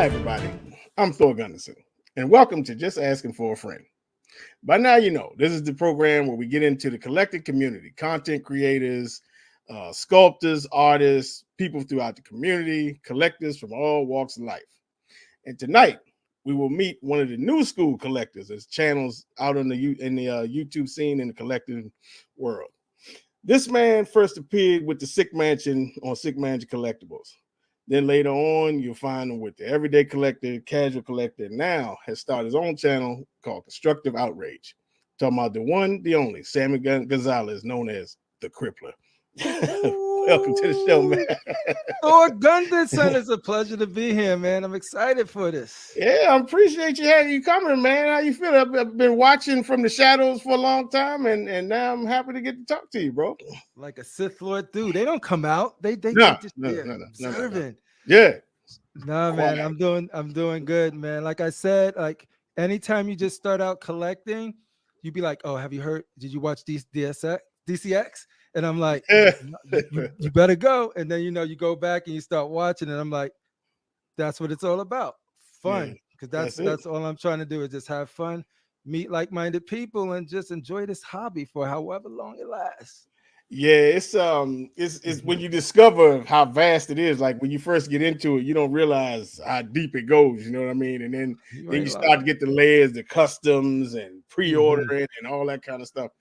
Hi, everybody. I'm Thor Gunderson, and welcome to Just Asking for a Friend. By now, you know, this is the program where we get into the collective community, content creators, sculptors, artists, people throughout the community, collectors from all walks of life. And tonight, we will meet one of the new school collectors as channels out on the YouTube scene in the collective world. This man first appeared with the Sick Mansion on Sick Mansion Collectibles. Then later on, you'll find him with the Everyday Collector, Casual Collector, and now has started his own channel called Constructive Outrage. Talking about the one, the only, Sammy Gonzalez, known as the CRiPPleR. Welcome to the show, man. Thor Gunderson, it's a pleasure to be here, man. I'm excited for this. Yeah, I appreciate you coming, man. How you feel? I've been watching from the shadows for a long time, and now I'm happy to get to talk to you, bro. Like a Sith Lord dude. They don't come out. They No, just no. observing. Yeah. Nah, man, I'm doing good, man. Like I said, like anytime you just start out collecting, you'd be like, oh, have you heard? Did you watch DCX? And I'm like, Yeah. "No, you better go. And then you go back and you start watching, and I'm like, that's what it's all about. Fun. Because that's all I'm trying to do is just have fun, meet like-minded people, and just enjoy this hobby for however long it lasts. Yeah, it's when you discover how vast it is. Like when you first get into it, you don't realize how deep it goes. You know what I mean? And then you start to get the layers, the customs, and pre-ordering and all that kind of stuff.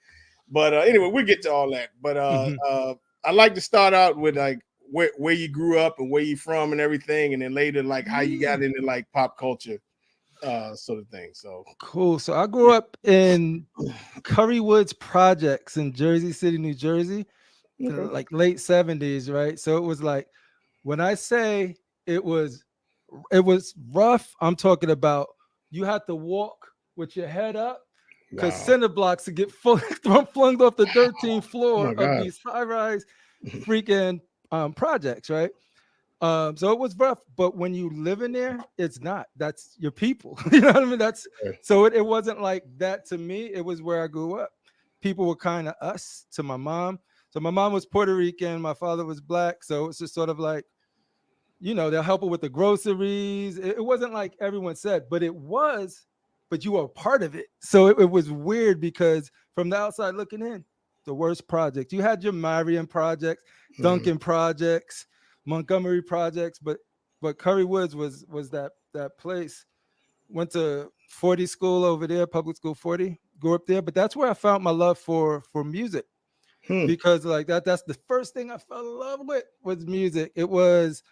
But anyway, we'll get to all that. But I like to start out with like where you grew up and where you from and everything, and then later like how you got into like pop culture, sort of thing. So cool. So I grew up in Curry Woods Projects in Jersey City, New Jersey, like late 70s, right? So it was like when I say it was rough, I'm talking about you had to walk with your head up because cinder blocks to get flung off the 13th floor of these high-rise freaking projects, right? So it was rough, but when you live in there, it's not. That's your people. You know what I mean? So it wasn't like that to me. It was where I grew up. People were kind of us to my mom. So my mom was Puerto Rican, my father was black. So it's just sort of like, they'll help her with the groceries. It wasn't like everyone said, but you were a part of it. So it was weird because from the outside looking in, the worst project. You had your Marion projects, Duncan projects, Montgomery projects, but Curry Woods was that place. Went to 40 school over there, public school 40, grew up there. But that's where I found my love for music. Because like that's the first thing I fell in love with was music. It was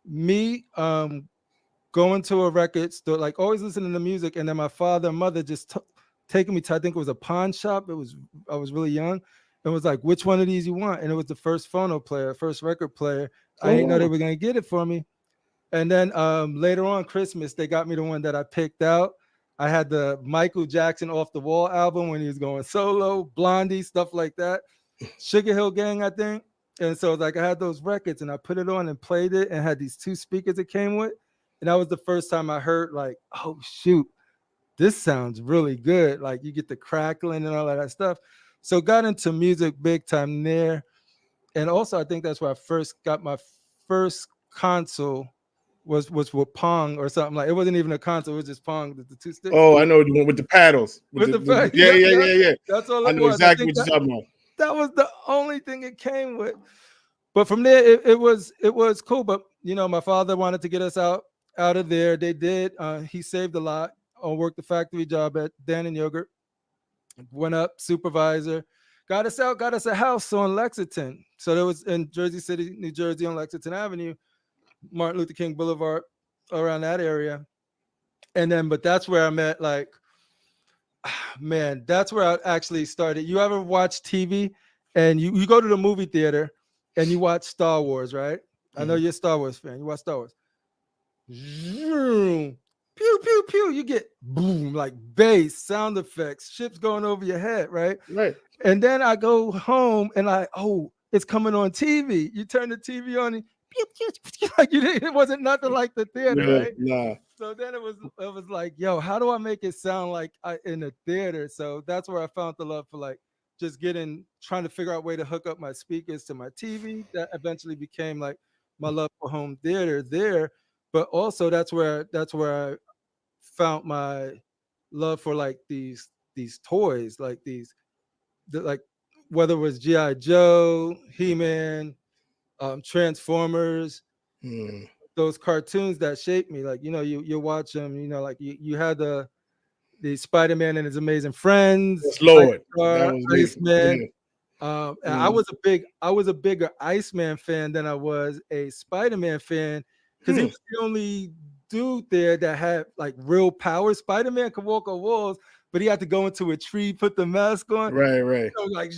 me going to a record store, like always listening to music, and then my father and mother just taking me to, I think it was a pawn shop. I was really young. It was like, which one of these you want? And it was the first phono player, first record player. I didn't know they were gonna get it for me. And then later on Christmas, they got me the one that I picked out. I had the Michael Jackson Off the Wall album when he was going solo, Blondie, stuff like that. Sugar Hill Gang, I think. And so like I had those records and I put it on and played it and had these two speakers it came with. And that was the first time I heard like, oh shoot, this sounds really good. Like you get the crackling and all of that stuff. So got into music big time there. And also I think that's where I first got my first console was with Pong or something. Like it wasn't even a console, it was just Pong, the two sticks. Oh, I know the one with the paddles. Yeah. That's all I know exactly what you're talking about. That was the only thing it came with. But from there, it was cool. But my father wanted to get us out of there. They did. He saved a lot. I worked the factory job at Dan and Yogurt. Went up, supervisor, got us a house on Lexington. So there was in Jersey City, New Jersey, on Lexington Avenue, Martin Luther King Boulevard, around that area. And then, but that's where I met, like, man, that's where I actually started. You ever watch TV and you go to the movie theater and you watch Star Wars, right? I know you're a Star Wars fan. You watch Star Wars. Pew, pew, pew. You get boom, like bass, sound effects, ships going over your head, right? Right. And then I go home and it's coming on TV. You turn the TV on and pew, pew, pew, like it wasn't nothing like the theater, right? Nah. So then it was like, yo, how do I make it sound like in the theater? So that's where I found the love for like just trying to figure out a way to hook up my speakers to my TV. That eventually became like my love for home theater there. but also that's where I found my love for like these toys, like like whether it was GI Joe, He-Man, Transformers, Mm. those cartoons that shaped me. Like you watch them. Like you had the Spider-Man and his Amazing Friends, Yes, Lord. That Iceman, was me. Iceman. Yeah. And I Mm. was a bigger Iceman fan than I was a Spider-Man fan because he Hmm. was the only dude there that had like real power. Spider-Man could walk on walls, but he had to go into a tree, put the mask on. Right, right. So like,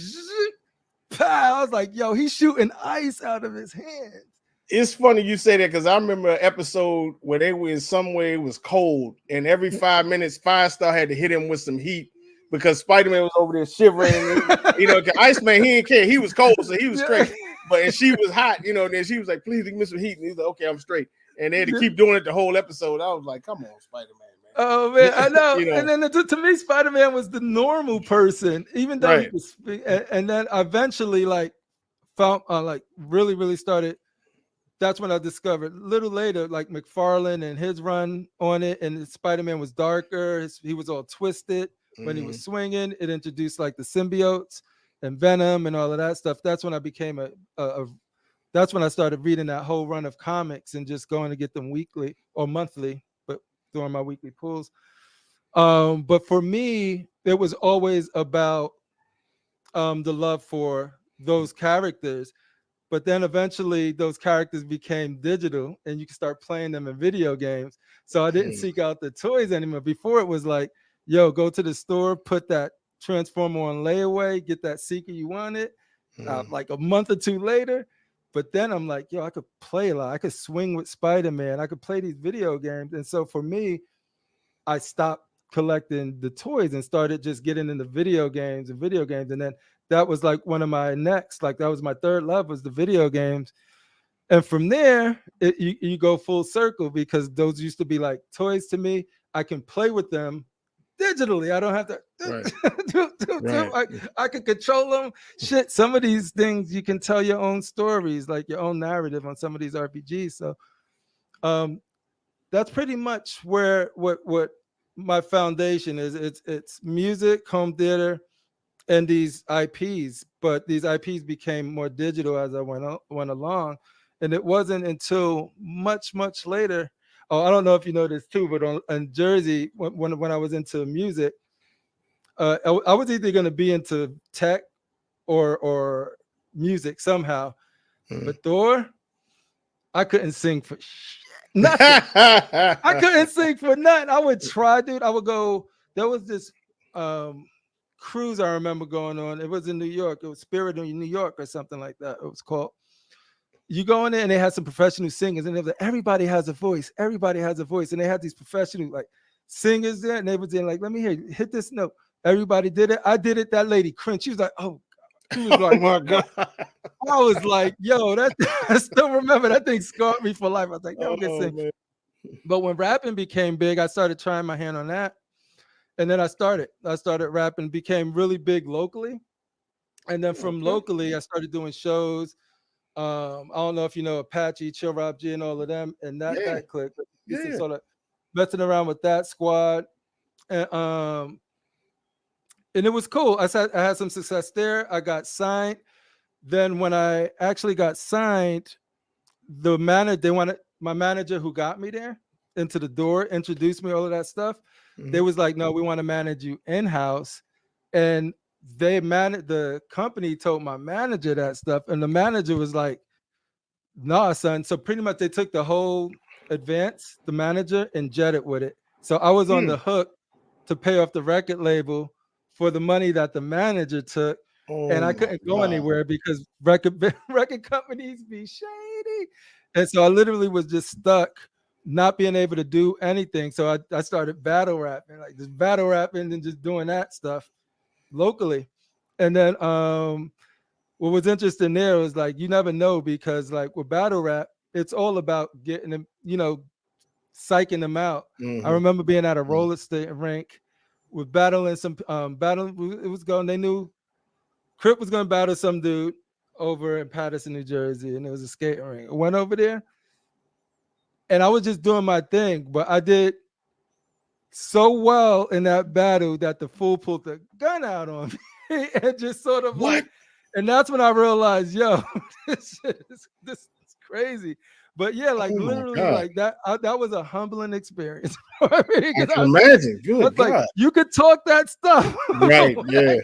pow! I was like, yo, he's shooting ice out of his hands. It's funny you say that because I remember an episode where they were in some way it was cold, and every 5 minutes, Firestar had to hit him with some heat because Spider-Man was over there shivering. Cause Iceman, he didn't care. He was cold, so he was straight. And she was hot, then she was like, please give me some heat. And he's like, okay, I'm straight. And they had to keep doing it the whole episode. I was like, come on, Spider-Man, man. Oh man, I know. And then to me, Spider-Man was the normal person, even though he was. And then eventually, like, found like really, really started. That's when I discovered a little later, like McFarlane and his run on it, and Spider-Man was darker. He was all twisted when he was swinging. It introduced like the symbiotes and Venom and all of that stuff. That's when I became that's when I started reading that whole run of comics and just going to get them weekly or monthly, but during my weekly pulls. But for me, it was always about the love for those characters. But then eventually those characters became digital and you can start playing them in video games. So I didn't seek out the toys anymore. Before it was like, yo, go to the store, put that Transformer on layaway, get that Seeker you wanted, like a month or two later. But then I'm like, yo, I could play a lot. I could swing with Spider-Man. I could play these video games. And so for me, I stopped collecting the toys and started just getting into video games. And then that was like one of my next, like that was my third love was the video games. And from there, you go full circle because those used to be like toys to me. I can play with them digitally. I don't have to I can control them. Shit, some of these things you can tell your own stories, like your own narrative on some of these RPGs. So that's pretty much where what my foundation is. It's music, home theater, and these IPs. But these IPs became more digital as I went along, and it wasn't until much later. Oh, I don't know if you know this too, but in Jersey, when I was into music, I was either going to be into tech or music somehow. But Thor, I couldn't sing for nothing. I couldn't sing for nothing. I would try, dude. I would go. There was this cruise I remember going on. It was in New York. It was Spirit in New York or something like that. It was called. You go in there and they had some professional singers, and they were like, everybody has a voice. Everybody has a voice, and they had these professional like singers there, and they were like, let me hear you. Hit this note. Everybody did it. I did it. That lady cringed. She was like, oh. She was like, oh my God. I was like, yo, I still remember that thing scarred me for life. I was like, no, I'm gonna sing. Man. But when rapping became big, I started trying my hand on that. And then I started rapping, became really big locally. And then from locally, I started doing shows. I don't know if you know Apache, Chill Rob G, and all of them. And that clicked. Yeah. Sort of messing around with that squad. And it was cool. I had some success there. I got signed. Then when I actually got signed, my manager who got me there into the door, introduced me, all of that stuff. They was like, no, we want to manage you in-house. And the company told my manager that stuff. And the manager was like, nah, son. So pretty much they took the whole advance, the manager, and jetted with it. So I was on the hook to pay off the record label for the money that the manager took. And I couldn't go anywhere because record companies be shady. And so I literally was just stuck, not being able to do anything. So I started battle rapping, like just battle rapping and just doing that stuff locally. And then what was interesting there was like you never know because like with battle rap, it's all about getting them, psyching them out. I remember being at a roller skate rink with battling some it was going. They knew CRiPP was going to battle some dude over in Patterson, New Jersey, and it was a skating rink. I went over there. and I was just doing my thing, but I did so well in that battle that the fool pulled the gun out on me and just sort of What? like, and that's when I realized, yo, this is crazy. But yeah, like Oh my literally, God. like that, that was a humbling experience for me I because can imagine. Good like, God. you could talk that stuff. Right. Yeah.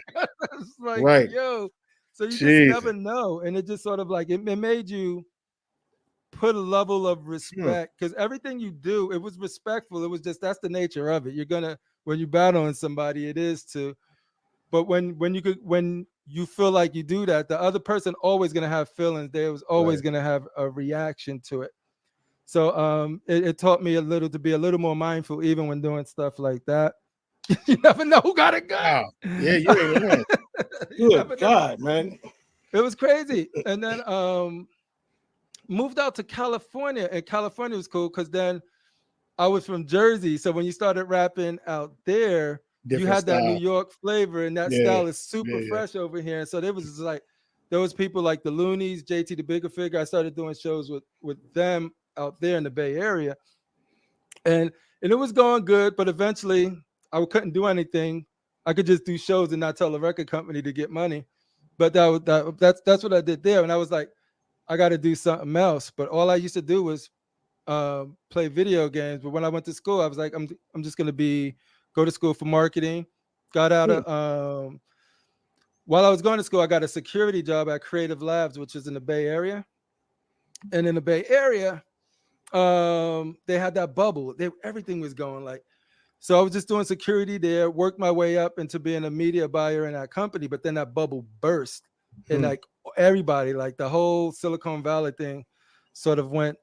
It's like, Right. yo, so you just Jesus. never know, and it just sort of like it made you put a level of Hmm. respect because everything you do, it was respectful. It was just that's the nature of it. You're gonna when you battling somebody, it is to. But when you feel like you do that, the other person always gonna have feelings. There was always Right. gonna have a reaction to it. So it taught me a little to be a little more mindful, even when doing stuff like that. You never know who got a gun. Wow. Yeah, you ain't lying. You never Good know. God, man. It was crazy. And then moved out to California, and California was cool because then I was from Jersey. So when you started rapping out there, you Different had that New style. York flavor, and that Yeah. style is super Yeah. fresh over here. And so there was just like there was people like the Loonies, JT the Bigger Figure. I started doing shows with them out there in the Bay Area, and it was going good. But eventually, I couldn't do anything. I could just do shows and not tell the record company to get money. But that's what I did there, and I was like, I got to do something else. But all I used to do was play video games. But when I went to school, I was like, I'm just gonna go to school for marketing. Got out Hmm. of while I was going to school, I got a security job at Creative Labs, which is in the Bay Area. And in the Bay Area, they had that bubble. Everything was going like. So I was just doing security there, worked my way up into being a media buyer in that company. But then that bubble burst, and Hmm. like everybody, like the whole Silicon Valley thing, sort of went,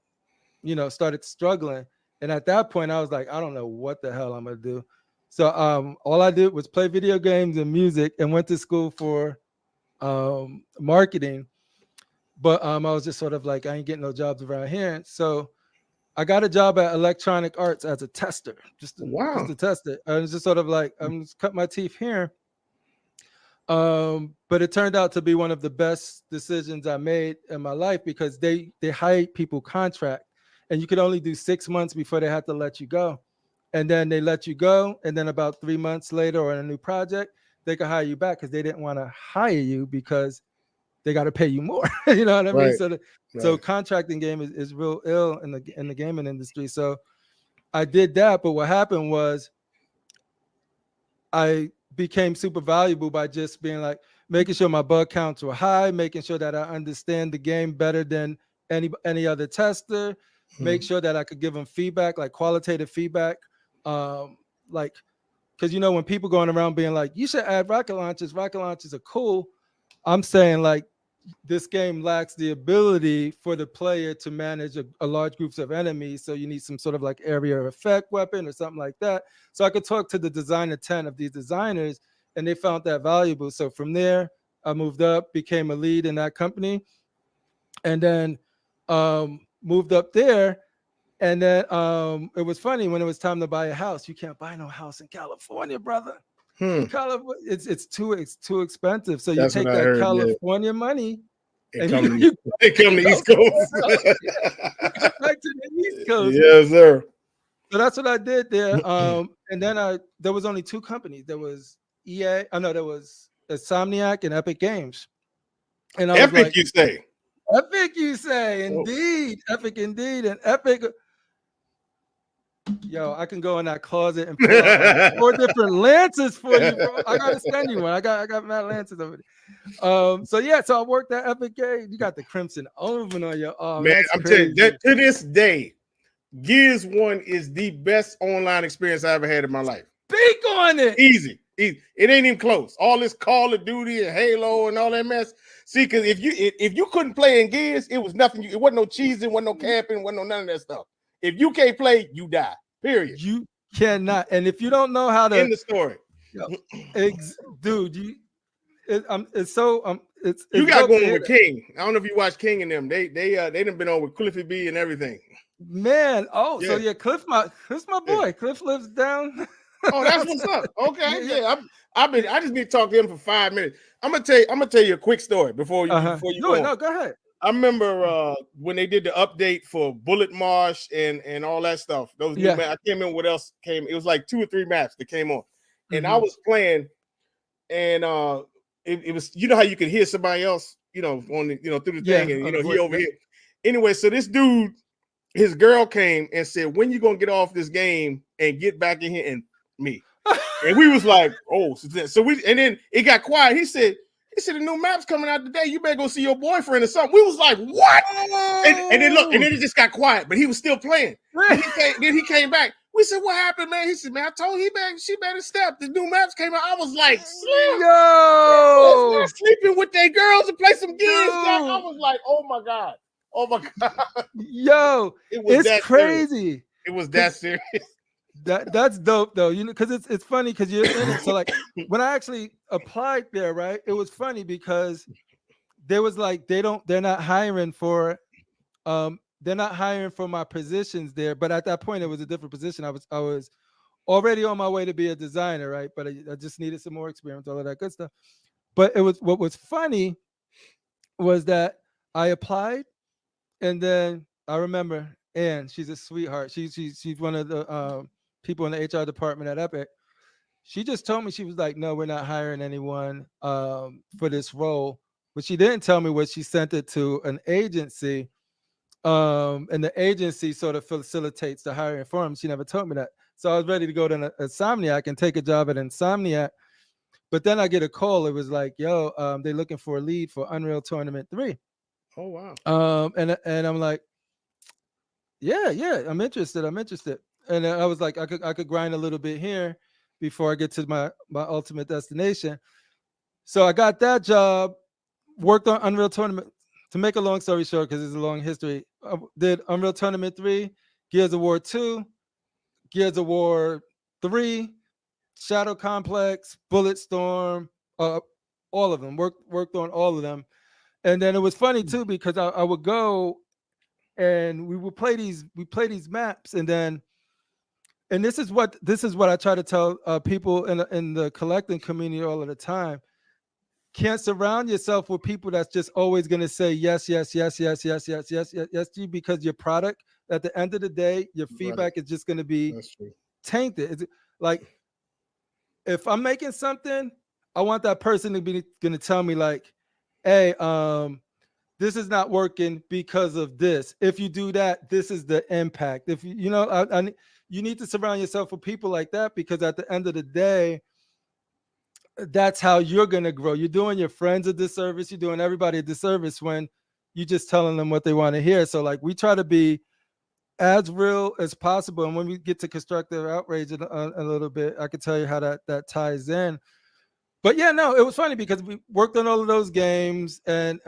started struggling. And at that point, I was like, I don't know what the hell I'm gonna do. So all I did was play video games and music, and went to school for marketing. But I was just sort of like, I ain't getting no jobs around here. So I got a job at Electronic Arts as a tester, just Wow. to test it. I was just sort of like, I'm just cut my teeth here. But it turned out to be one of the best decisions I made in my life because they hired people contract, and you could only do 6 months before they had to let you go. And then they let you go, and then about 3 months later, or in a new project, they could hire you back because they didn't want to hire you because they got to pay you more. You know what I mean? Right. So Right. contracting game is real ill in the gaming industry. So I did that, but what happened was I became super valuable by just being like making sure my bug counts were high, making sure that I understand the game better than any other tester, Hmm. make sure that I could give them feedback, like qualitative feedback. Like because when people going around being like, you should add rocket launchers are cool. I'm saying like this game lacks the ability for the player to manage a large groups of enemies. So you need some sort of like area effect weapon or something like that. So I could talk to the designer 10 of these designers, and they found that valuable. So from there, I moved up, became a lead in that company, and then moved up there. And then it was funny when it was time to buy a house. You can't buy no house in California, brother. Hmm. California, it's too expensive. So you That's what take I that heard. Yeah. California money It and come to you it come to East Coast. go back to the East Coast. Yes, sir. So that's what I did there. And then there was only two companies. There was EA. I know there was Insomniac and Epic Games. And I was Epic, like, you say? Epic, you say? Oh. Indeed, Epic, indeed, and Epic. Yo, I can go in that closet and pull out like 4 different lances for you, bro. I gotta send you one. I got mad lances over there. So yeah, so I worked at Epic Games. You got the Crimson Omen on your arm. Man, That's I'm telling you crazy. that to this day, Gears 1 is the best online experience I ever had in my life. Speak on it. Easy. It ain't even close. All this Call of Duty and Halo and all that mess. See, because if you couldn't play in Gears, it was nothing. It wasn't no cheesing, wasn't no camping, wasn't no none of that stuff. If you can't play, you die. Period. You cannot. And if you don't know how to, In the story. yo, dude, it's so it's You got dope to going hear with that. King. I don't know if you watch King and them. They done been on with Cliffy B and everything. Man. Oh, so Yeah. yeah, Cliff's my boy. Yeah. Cliff lives down. Oh, that's what's up. Okay, Yeah. yeah. I just been talking to him for 5 minutes. I'm gonna tell you a quick story before you Do it. go on. No, go ahead. I remember when they did the update for Bullet Marsh and all that stuff. Those new maps. I can't remember what else came. It was like 2 or 3 maps that came on, and I was playing, and it was, you know how you could hear somebody else, on the, through the thing, and he over here. Anyway, so this dude, his girl came and said, "When you gonna get off this game and get back in here?" And me, and we was like, "Oh," so we, and then it got quiet. He said, the new map's coming out today. You better go see your boyfriend or something. We was like, what? And then look, and then it just got quiet, but he was still playing. Then he came back. We said, what happened, man? He said, man, I told him she better step. The new maps came out. I was like, yo, let's sleeping with their girls and play some games. I was like, oh my God. Yo, it's crazy. Serious. It was that serious. That's dope though, because it's funny because you're in it. So like when I actually applied there, right, it was funny because there was like they're not hiring for my positions there, but at that point it was a different position. I was already on my way to be a designer, right, but I just needed some more experience, all of that good stuff. But what was funny was that I applied, and then I remember Ann, she's a sweetheart. She's one of the people in the HR department at Epic. She just told me, she was like, no, we're not hiring anyone for this role. What she didn't tell me was she sent it to an agency, and the agency sort of facilitates the hiring for them. She never told me that. So I was ready to go to Insomniac and take a job at Insomniac. But then I get a call. It was like, yo, they're looking for a lead for Unreal Tournament 3. Oh, wow. And I'm like, yeah, I'm interested. And I was like, I could grind a little bit here before I get to my ultimate destination. So I got that job, worked on Unreal Tournament. To make a long story short, because it's a long history, I did Unreal Tournament 3, Gears of War 2, Gears of War 3, Shadow Complex, Bulletstorm, all of them. Worked on all of them. And then it was funny too, because I would go and we would play these maps, and this is what I try to tell people in the collecting community all of the time. Can't surround yourself with people that's just always going to say yes to you, because your product, at the end of the day, your feedback is just going to be tainted. It's like, if I'm making something, I want that person to be going to tell me like, hey, this is not working because of this. If you do that, this is the impact. If you need to surround yourself with people like that, because at the end of the day, that's how you're going to grow. You're doing your friends a disservice. You're doing everybody a disservice when you're just telling them what they want to hear. So like, we try to be as real as possible. And when we get to Constructive Outrage in a little bit, I can tell you how that ties in. But yeah, no, it was funny because we worked on all of those games, and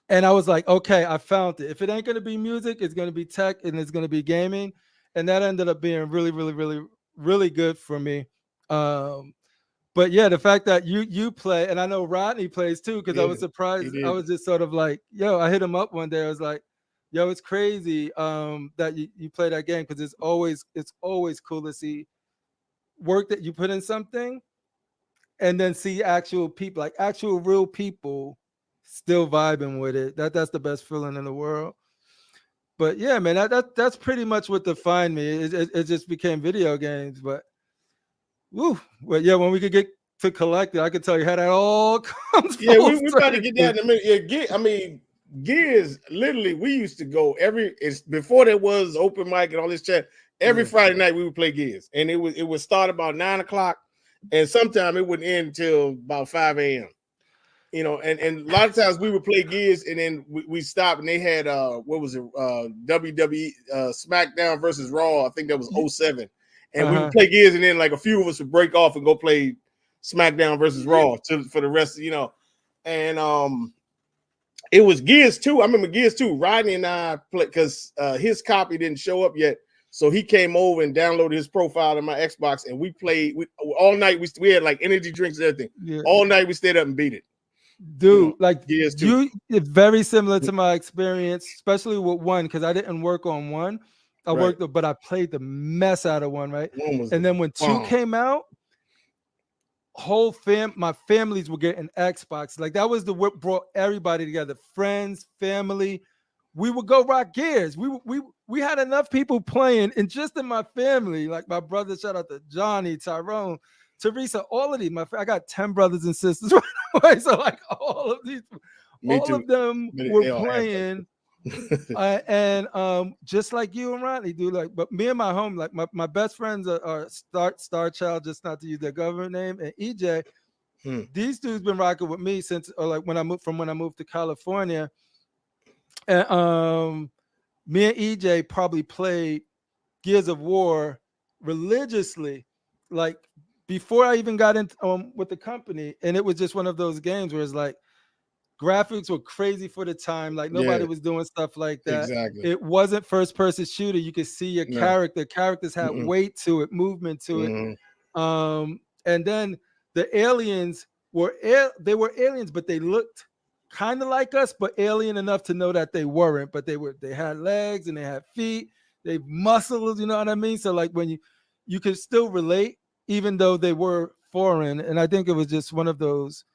I was like, okay, I found it. If it ain't going to be music, it's going to be tech, and it's going to be gaming. And that ended up being really, really, really, really good for me. But yeah, the fact that you play, and I know Rodney plays too, because I was surprised. I was just sort of like, yo, I hit him up one day. I was like, yo, it's crazy that you play that game, because it's always cool to see work that you put in something and then see actual people, like actual real people still vibing with it. That's the best feeling in the world. But yeah, man, that's pretty much what defined me. It just became video games. But woo, well, yeah, when we could get to collect it, I could tell you how that all comes. Yeah, we about to get that in a minute. Yeah, Gears, literally, we used to go before there was open mic and all this chat. Every Friday night we would play Gears, and it would start about 9:00, and sometime it wouldn't end until about 5 a.m. And a lot of times we would play Gears, and then we stopped, and they had what was it, WWE SmackDown versus Raw. I think that was 2007. And we would play Gears, and then like a few of us would break off and go play SmackDown versus Raw for the rest, and it was Gears 2. I remember Gears 2. Rodney and I played, because his copy didn't show up yet. So he came over and downloaded his profile on my Xbox, and we played all night. We had like energy drinks and everything. Yeah. All night we stayed up and beat it. Dude, like Gears 2. It's very similar to my experience, especially with 1, because I didn't work on 1. But I played the mess out of 1, right? And then when 2 came out, my families were getting Xbox. Like that was what brought everybody together, friends, family. We would go rock Gears. We had enough people playing, and just in my family, like my brother, shout out to Johnny, Tyrone, Teresa, all of these. I got 10 brothers and sisters right away. So like all of these, of them were playing. And just like you and Ronnie do, like, but me and my home, like my best friends are Star Child, just not to use their government name, and EJ. These dudes been rocking with me since, or like when I moved to California. And me and EJ probably played Gears of War religiously, like before I even got into with the company. And it was just one of those games where it's like graphics were crazy for the time. Like nobody was doing stuff like that. Exactly. It wasn't first person shooter. You could see your character. Characters had weight to it, movement to it. And then the aliens were aliens, but they looked kind of like us, but alien enough to know that they weren't. But they had legs and they had feet, they muscles, you know what I mean? So like when you could still relate, even though they were foreign. And I think it was just one of those,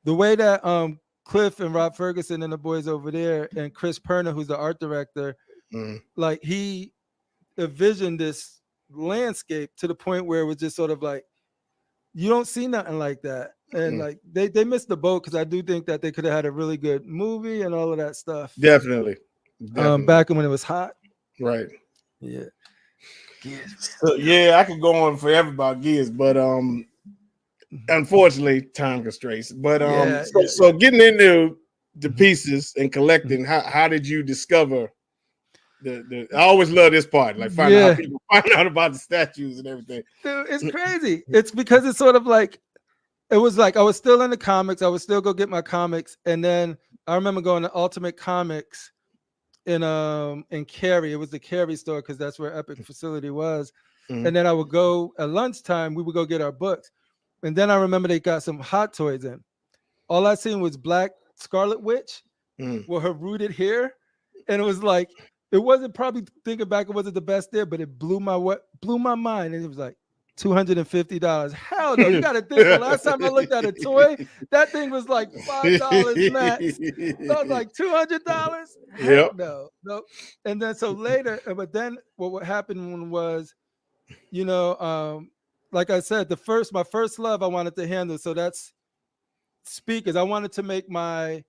the way that Cliff and Rob Ferguson and the boys over there and Chris Perna, who's the art director, like he envisioned this landscape to the point where it was just sort of like, you don't see nothing like that. And like they missed the boat, because I do think that they could have had a really good movie and all of that stuff. Definitely. Back when it was hot. Right. Yeah. So, yeah, I could go on forever about Gears, but unfortunately, time constraints. But so getting into the pieces and collecting, how did you discover I always love this part, like finding out how people find out about the statues and everything. Dude, it's crazy. It's because it's sort of like, it was like I was still in the comics. I would still go get my comics, and then I remember going to Ultimate Comics in Cary. It was the Cary store, because that's where Epic Facility was. And then I would go at lunchtime. We would go get our books, and then I remember they got some Hot Toys in. All I seen was Black Scarlet Witch with her rooted hair, and it was like, it wasn't, probably thinking back, it wasn't the best there, but it blew my mind, and it was like $250. Hell no, you got to think. The last time I looked at a toy, that thing was like $5 max. So I was like $200. Hell no. And then so later, but then what happened was, you know, like I said, my first love I wanted to handle. So that's speakers. I wanted to make my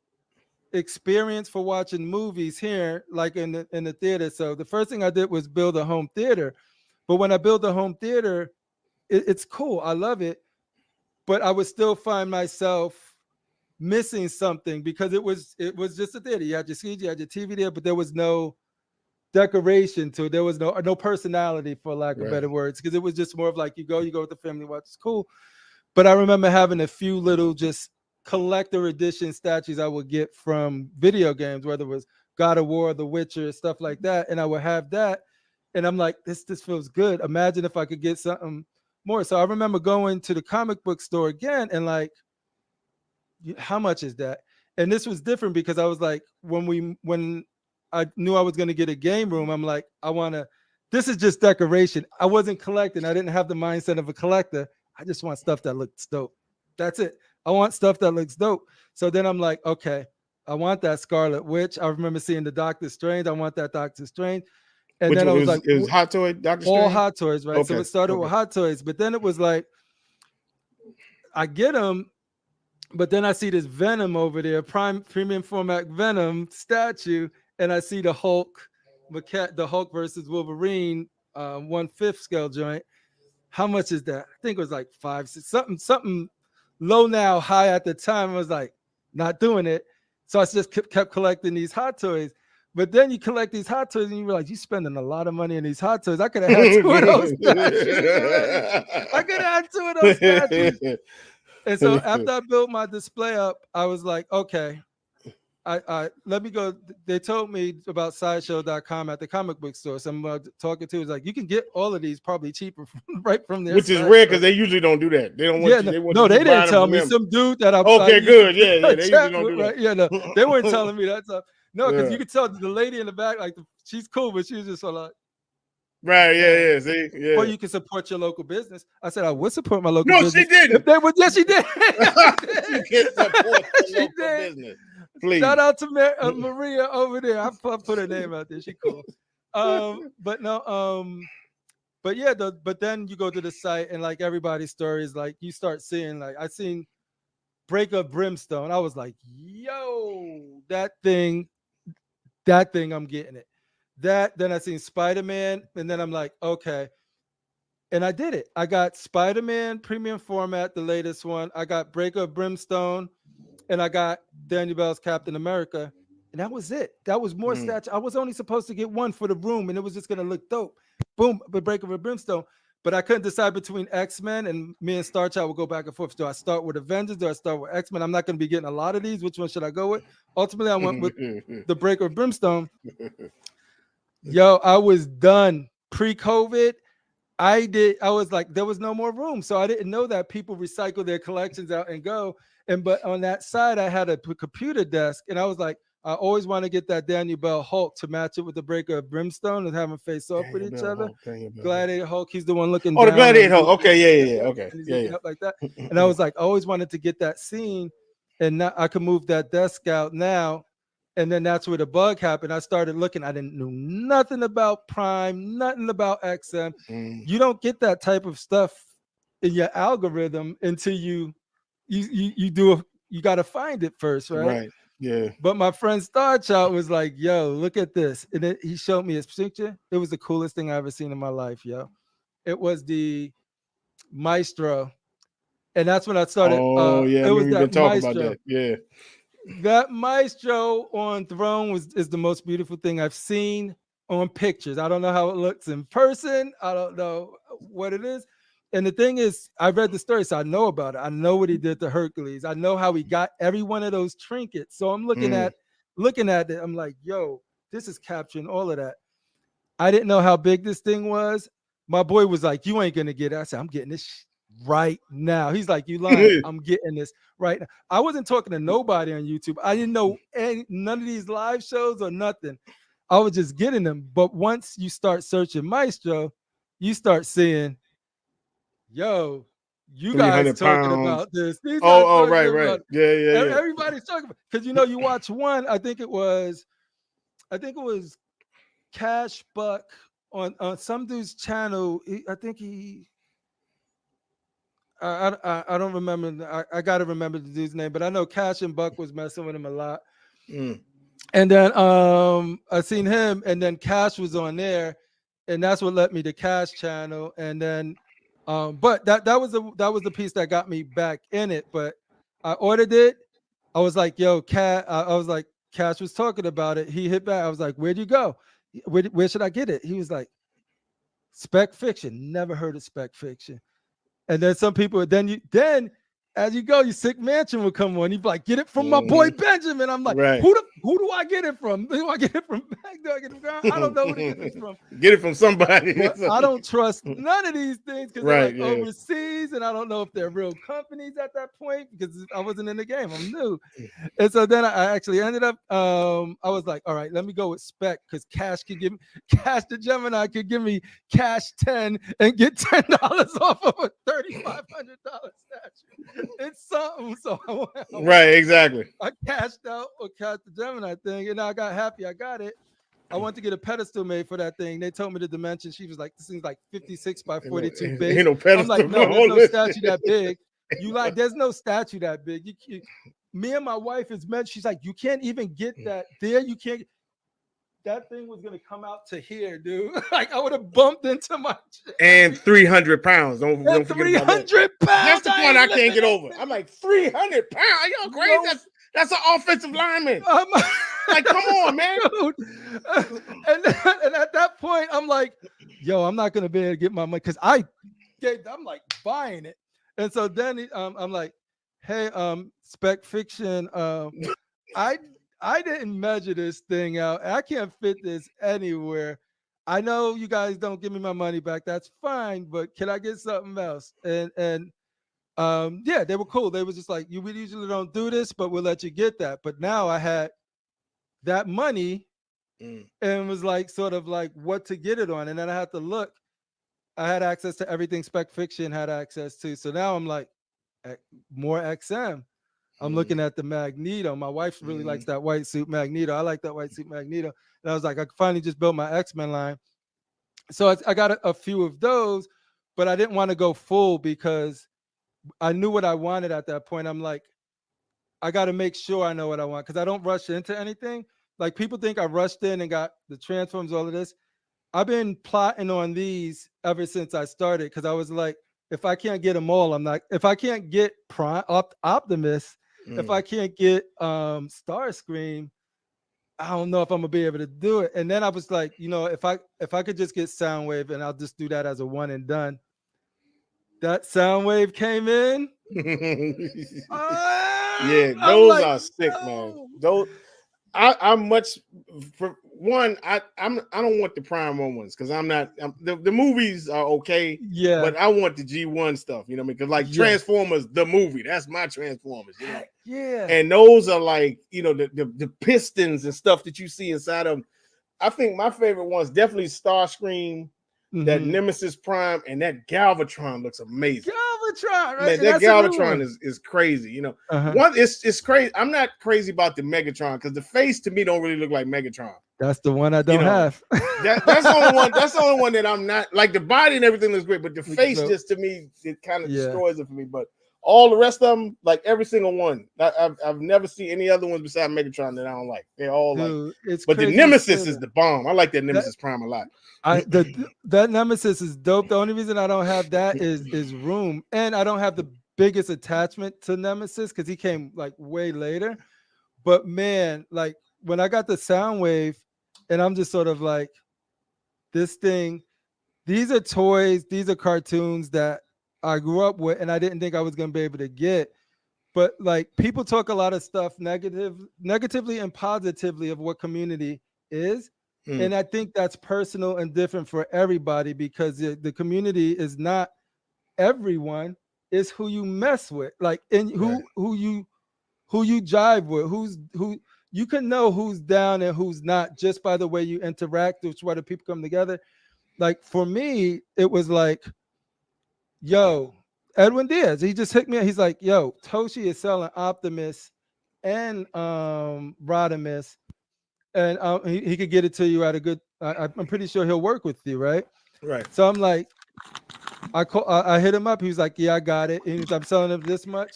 experience for watching movies here, like in the theater. So the first thing I did was build a home theater. But when I built a home theater, it's cool. I love it. But I would still find myself missing something, because it was just a theater. You had your CG, you had your TV there, but there was no decoration to it. There was no personality, for lack of better words, because it was just more of like, you go with the family, watch, it's cool. But I remember having a few little just collector edition statues I would get from video games, whether it was God of War, The Witcher, stuff like that. And I would have that. And I'm like, this feels good. Imagine if I could get something more. So I remember going to the comic book store again and like, how much is that? And this was different, because I was like, when I knew I was going to get a game room, I'm like, this is just decoration. I wasn't collecting. I didn't have the mindset of a collector. I just want stuff that looks dope. That's it. I want stuff that looks dope. So then I'm like, okay, I want that Scarlet Witch. I remember seeing the Doctor Strange. I want that Doctor Strange. And then I was like, it was Hot Toy, Doctor Strange? All Hot Toys, right? Okay. So it started with Hot Toys, but then it was like, I get them, but then I see this Venom over there, premium format Venom statue, and I see the Hulk, the Hulk versus Wolverine 1/5 scale joint. How much is that? I think it was like 5, 6, something low now, high at the time. I was like, not doing it. So I just kept collecting these Hot Toys. But then you collect these Hot Toys and you realize you're spending a lot of money on these Hot Toys. I could have had 2 of those statues. I could have had 2 of those statues. And so after I built my display up, I was like, okay, I let me go. They told me about sideshow.com at the comic book store. Someone talking to was like, you can get all of these probably cheaper right from there. Which is rare, because they usually don't do that. They don't want they didn't tell me. Some dude that I good. Yeah, they usually don't do that. Right? Yeah, no, they weren't telling me that stuff. No, because you could tell the lady in the back, like she's cool, but she was just so like, Right. Yeah. See. Or Yeah. you can support your local business. I said I would support my local No, business. she didn't. If they would, yes, she did. She can support the She local did. business. Please. Shout out to Maria over there. I put her name out there. She cool. But no, but yeah, but then you go to the site and like everybody's stories, like you start seeing, like I seen Break Up Brimstone. I was like, yo, that thing, I'm getting it. Then I seen Spider-Man, and then I'm like, okay. And I did it. I got Spider-Man premium format, the latest one. I got Break Up Brimstone, and I got Daniel Bell's Captain America. And that was it. That was more stats. I was only supposed to get one for the room, and it was just gonna look dope. Boom, but Break Up Brimstone. But I couldn't decide between X-Men, and me and Star Child would go back and forth. Do I start with Avengers? Do I start with X-Men? I'm not going to be getting a lot of these. Which one should I go with? Ultimately, I went with the Breaker of Brimstone. Yo, I was done pre-COVID. I was like, there was no more room. So I didn't know that people recycle their collections out and go. But on that side, I had a computer desk, and I was like, I always want to get that Daniel Bell Hulk to match it with the Breaker of Brimstone and have them face off with each other. Gladiator Hulk, he's the one looking down. The Gladiator Hulk. Okay, yeah. Okay. And he's looking up like that. And I was like, I always wanted to get that scene, and now I could move that desk out now. And then that's where the bug happened. I started looking. I didn't know nothing about Prime, nothing about XM. You don't get that type of stuff in your algorithm until you got to find it first, right? Right. Yeah. But my friend Star Child was like, yo, look at this. And then he showed me his picture. It was the coolest thing I ever seen in my life, yo. It was the Maestro. And that's when I started. Oh, yeah. It was we've been that talking Maestro. about that. Yeah. That Maestro on Throne is the most beautiful thing I've seen on pictures. I don't know how it looks in person. I don't know what it is. And the thing is, I read the story, so I know about it. I know what he did to Hercules. I know how he got every one of those trinkets. So I'm looking at it. I'm like, yo, this is capturing all of that. I didn't know how big this thing was. My boy was like, you ain't gonna get it. I said, I'm getting this right now. He's like, you lying. I'm getting this right now. I wasn't talking to nobody on YouTube. I didn't know none of these live shows or nothing. I was just getting them. But once you start searching Maestro, you start seeing, yo, you guys talking about this. These guys right. Yeah. Everybody's talking about, because you watch one. I think it was Cash Buck on some dude's channel. I don't remember. I got to remember the dude's name, but I know Cash and Buck was messing with him a lot. And then I seen him, and then Cash was on there, and that's what led me to Cash channel. And then, but that was the piece that got me back in it. But I ordered it. I was like, yo, I was like, Cash was talking about it. He hit back. I was like, where'd you go? Where should I get it? He was like, Spec Fiction. Never heard of Spec Fiction. And then some people, then as you go, your Sick Mansion will come on. You'd be like, get it from my boy Benjamin. I'm like, who do I get it from? Do I get it from back? Do I get it from? I don't know who to get this from. Get it from somebody. But I don't trust none of these things because they're like overseas, and I don't know if they're real companies at that point because I wasn't in the game. I'm new. And so then I actually ended up, I was like, all right, let me go with Spec because Cash the Gemini could give me Cash 10 and get $10 off of a $3,500 statue. It's something. So exactly. I cashed out or cashed the Gemini thing, and I got happy. I got it. I went to get a pedestal made for that thing. They told me the dimension. She was like, "This thing's like 56 by 42 big." Ain't no pedestal. I'm like, "No, there's no statue that big." You like, there's no statue that big. Me and my wife is meant. She's like, "You can't even get that there. You can't." That thing was gonna come out to here, dude. Like I would have bumped into my and 300 pounds. Don't forget 300 pounds. That's the point I can't get over. I'm like 300 pounds. Y'all crazy? That's an offensive lineman. Like, come on, man. And at that point, I'm like, yo, I'm not gonna be able to get my money because I'm like buying it. And so then I'm like, hey, Spec Fiction, I didn't measure this thing out. I can't fit this anywhere. I know you guys don't give me my money back. That's fine, but can I get something else? And yeah, they were cool. They was just like, we usually don't do this, but we'll let you get that. But now I had that money and was like sort of like what to get it on. And then I had to look. I had access to everything Spec Fiction had access to. So now I'm like, more XM. I'm looking at the Magneto. My wife really likes that white suit Magneto. I like that white suit Magneto. And I was like, I finally just built my X-Men line. So I got a few of those, but I didn't want to go full because I knew what I wanted at that point. I'm like, I got to make sure I know what I want because I don't rush into anything. Like people think I rushed in and got the Transforms, all of this. I've been plotting on these ever since I started because I was like, if I can't get them all, I'm not. If I can't get Optimus, if I can't get Starscream, I don't know if I'm gonna be able to do it. And then I was like, if I could just get Soundwave and I'll just do that as a one and done. That Soundwave came in. Yeah, those are sick, man. Those I'm much for one. I don't want the Prime ones because I'm not. The movies are okay, but I want the G1 stuff. You know what I mean? Because like Transformers, the movie, that's my Transformers. You know? Yeah, and those are like the pistons and stuff that you see inside of them. I think my favorite one's definitely Starscream. That Nemesis Prime and that Galvatron looks amazing. Galvatron, right? Man, that Galvatron is crazy. One it's crazy. I'm not crazy about the Megatron because the face to me don't really look like Megatron. That's the one I don't have. That's the only one. That's the only one that I'm not like. The body and everything looks great, but the face just to me it kind of destroys it for me. But all the rest of them, like every single one, I've never seen any other ones besides Megatron that I don't like. They're all but the Nemesis is the bomb. I like that Nemesis Prime a lot. That Nemesis is dope. The only reason I don't have that is room, and I don't have the biggest attachment to Nemesis because he came like way later. But man, like when I got the Soundwave, and I'm just sort of like, this thing. These are toys. These are cartoons that I grew up with, and I didn't think I was gonna be able to get. But like people talk a lot of stuff negatively and positively of what community is. And I think that's personal and different for everybody because the community is not everyone, it's who you mess with, like, and who you jive with, who you can know who's down and who's not just by the way you interact, which why the people come together. Like for me, it was like, yo, Edwin Diaz, he just hit me. He's like, yo, Toshi is selling Optimus and Rodimus. And he could get it to you at a good. I'm pretty sure he'll work with you, right? Right. So I'm like, I hit him up. He was like, yeah, I got it. And I'm selling him this much.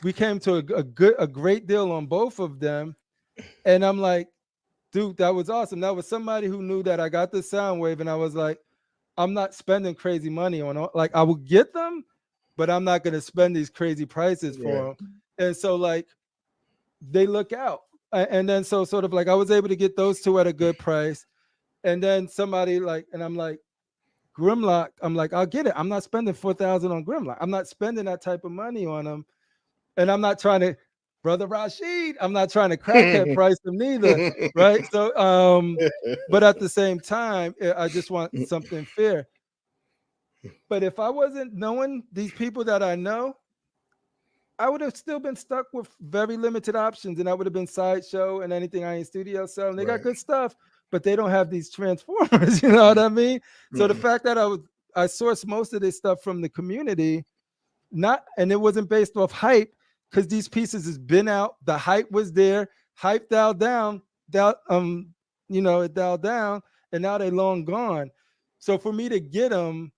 We came to a great deal on both of them. And I'm like, dude, that was awesome. That was somebody who knew that I got the Soundwave, and I was like, I'm not spending crazy money on like I will get them, but I'm not gonna spend these crazy prices for them. And so like they look out. And then so sort of like I was able to get those two at a good price. And then somebody like, and I'm like, Grimlock, I'm like, I'll get it. I'm not spending $4,000 on Grimlock. I'm not spending that type of money on them. And I'm not trying to, Brother Rashid, I'm not trying to crackhead price them neither. Right. So but at the same time, I just want something fair. But if I wasn't knowing these people that I know, I would have still been stuck with very limited options, and I would have been Sideshow and anything I in studio selling. They got good stuff, but they don't have these Transformers. You know what I mean? So the fact that I sourced most of this stuff from the community, and it wasn't based off hype because these pieces has been out. The hype was there. Hype dialed down. It dialed down, and now they long gone. So for me to get them,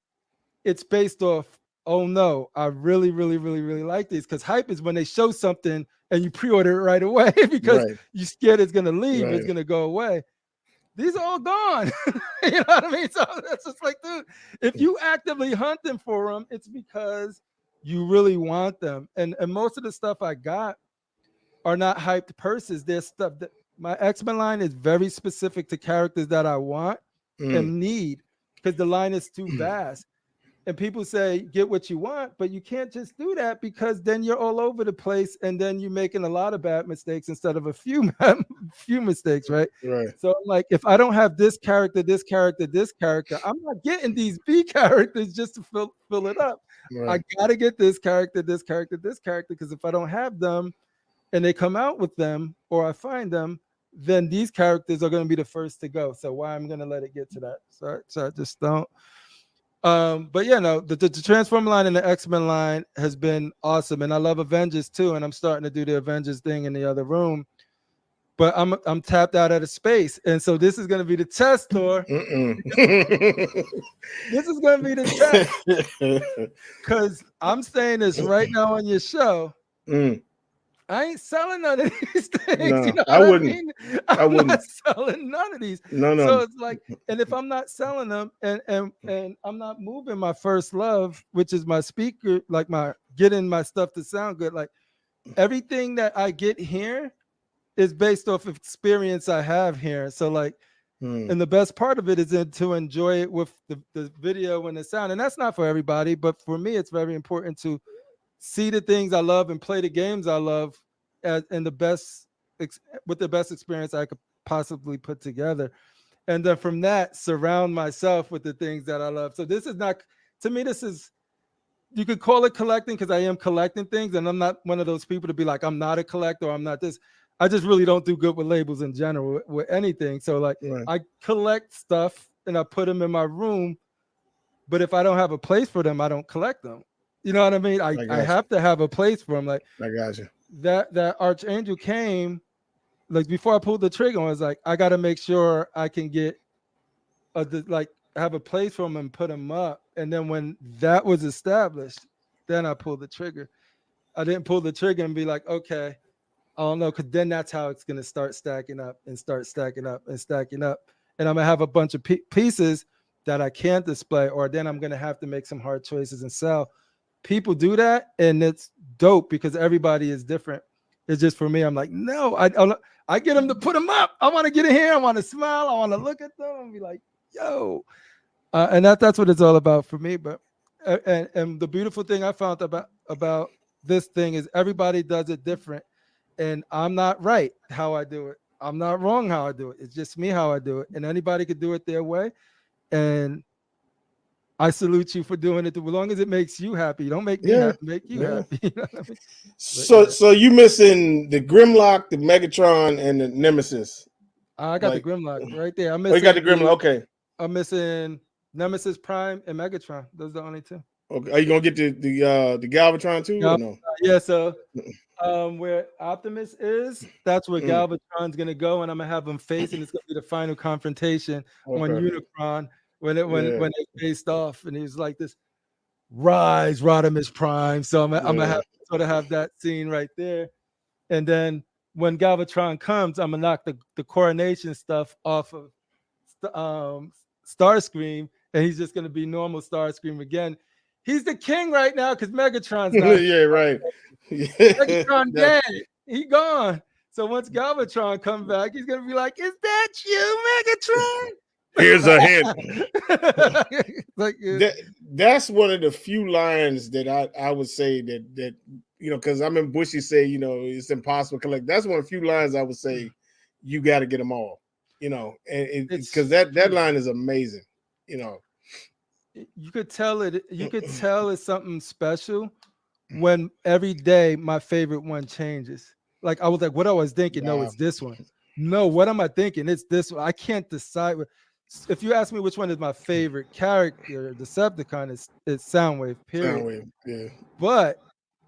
it's based off, oh no, I really, really, really, really like these, because hype is when they show something and you pre-order it right away because you're scared it's gonna leave, it's gonna go away. These are all gone. You know what I mean? So that's just like, dude, if you actively hunting for them, it's because you really want them. And most of the stuff I got are not hyped purses. There's stuff that my X-Men line is very specific to characters that I want and need, because the line is too vast. And people say, get what you want, but you can't just do that because then you're all over the place and then you're making a lot of bad mistakes instead of a few mistakes, right? So I'm like, if I don't have this character, this character, this character, I'm not getting these B characters just to fill it up. I got to get this character, this character, this character, because if I don't have them and they come out with them or I find them, then these characters are going to be the first to go. So why I'm going to let it get to that? So I just don't. But yeah, no, the Transformer line and the X-Men line has been awesome, and I love Avengers too. And I'm starting to do the Avengers thing in the other room. But I'm tapped out of space, and so this is going to be the test, Thor. This is going to be the test, because I'm saying this right now on your show. I ain't selling none of these things. No, you know I wouldn't. I mean? I'm not selling none of these. No. So it's like, and if I'm not selling them, and I'm not moving my first love, which is my speaker, like my getting my stuff to sound good, like everything that I get here is based off of experience I have here. So like, and the best part of it is to enjoy it with the video and the sound. And that's not for everybody, but for me, it's very important to see the things I love and play the games I love with the best experience I could possibly put together. And then from that, surround myself with the things that I love. So this is not, to me, this is, you could call it collecting, because I am collecting things, and I'm not one of those people to be like, I'm not a collector, or I'm not this. I just really don't do good with labels in general, with anything. So like, I collect stuff and I put them in my room, but if I don't have a place for them, I don't collect them. You know what I mean? I have to have a place for them. Like, I got you. That Archangel came, like before I pulled the trigger, I was like, I got to make sure I can get have a place for them and put them up. And then when that was established, then I pulled the trigger. I didn't pull the trigger and be like, okay, I don't know, because then that's how it's going to start stacking up and stacking up. And I'm going to have a bunch of pieces that I can't display, or then I'm going to have to make some hard choices and sell. People do that, and it's dope because everybody is different. It's just for me, I'm like, no, I get them to put them up. I want to get in here. I want to smile. I want to look at them and be like, yo. And that's what it's all about for me. But and the beautiful thing I found about this thing is everybody does it different. And I'm not right how I do it. I'm not wrong how I do it. It's just me how I do it. And anybody could do it their way. And I salute you for doing it as long as it makes you happy. Don't make me happy, make you happy. You know what I mean? So you missing the Grimlock, the Megatron, and the Nemesis. I got the Grimlock right there. You got the Grimlock. Okay. I'm missing Nemesis Prime and Megatron. Those are the only two. Okay. Are you gonna get the Galvatron too? Or no? Yeah. So where Optimus is, that's where Galvatron's gonna go, and I'm gonna have them face, and it's gonna be the final confrontation on Unicron when they faced off, and he's like this, rise, Rodimus Prime. So I'm gonna have to sort of have that scene right there, and then when Galvatron comes, I'm gonna knock the coronation stuff off of Starscream, and he's just gonna be normal Starscream again. He's the king right now because Megatron's not. Megatron dead. He gone. So once Galvatron comes back, he's gonna be like, "Is that you, Megatron?" Here's a hint. That's one of the few lines that I would say that because I'm in Bushy say it's impossible to collect. That's one of the few lines I would say you got to get them all. And because that line is amazing. You could tell it. You could tell it's something special when every day my favorite one changes. Like I was like, what I was thinking, no, it's this one. No, what am I thinking? It's this one. I can't decide. If you ask me which one is my favorite character, Decepticon, it's Soundwave, period. Soundwave, yeah. But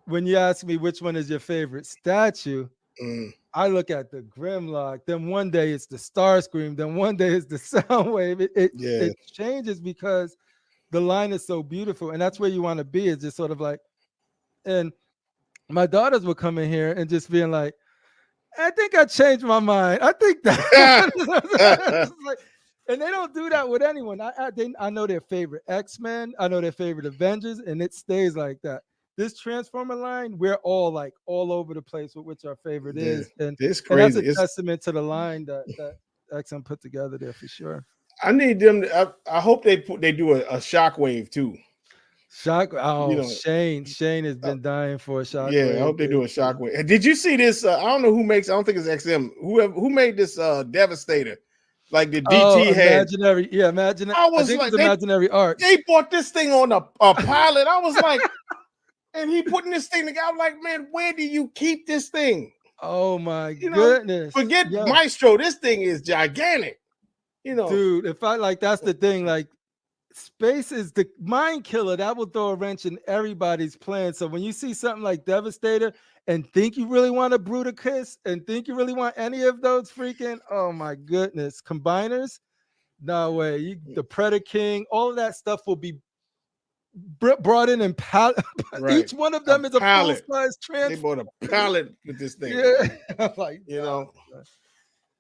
when you ask me which one is your favorite statue, I look at the Grimlock. Then one day it's the Starscream. Then one day it's the Soundwave. It changes because the line is so beautiful, and that's where you want to be. It's just sort of like, and my daughters will come in here and just being like, I think I changed my mind. I think that. And they don't do that with anyone. I know their favorite X-Men. I know their favorite Avengers, and it stays like that. This Transformer line, we're all like all over the place with which our favorite is. And it's crazy. And that's a testament to the line that X-Men put together there for sure. I need them. I hope they do a Shockwave too. Shane has been dying for a Shockwave. Yeah, I hope they do a Shockwave. Did you see this? I don't know who makes. I don't think it's XM. Who made this Devastator? Like the DT had imaginary. Yeah, imaginary. I think like imaginary art. They bought this thing on a pilot. I was like, and he putting this thing together. I'm like, man, where do you keep this thing? Oh my You know, goodness. forget Yeah. Maestro. This thing is gigantic. You know, Dude, if I like that's the thing, like space is the mind killer that will throw a wrench in everybody's plan. So when you see something like Devastator and think you really want a Bruticus and think you really want any of those freaking, oh my goodness, combiners, no way. The Predator King, all of that stuff will be brought in pallet. right? Each one of A them is a full pallet. size They trans. bought a pallet with this thing. Yeah, I'm like, You nah.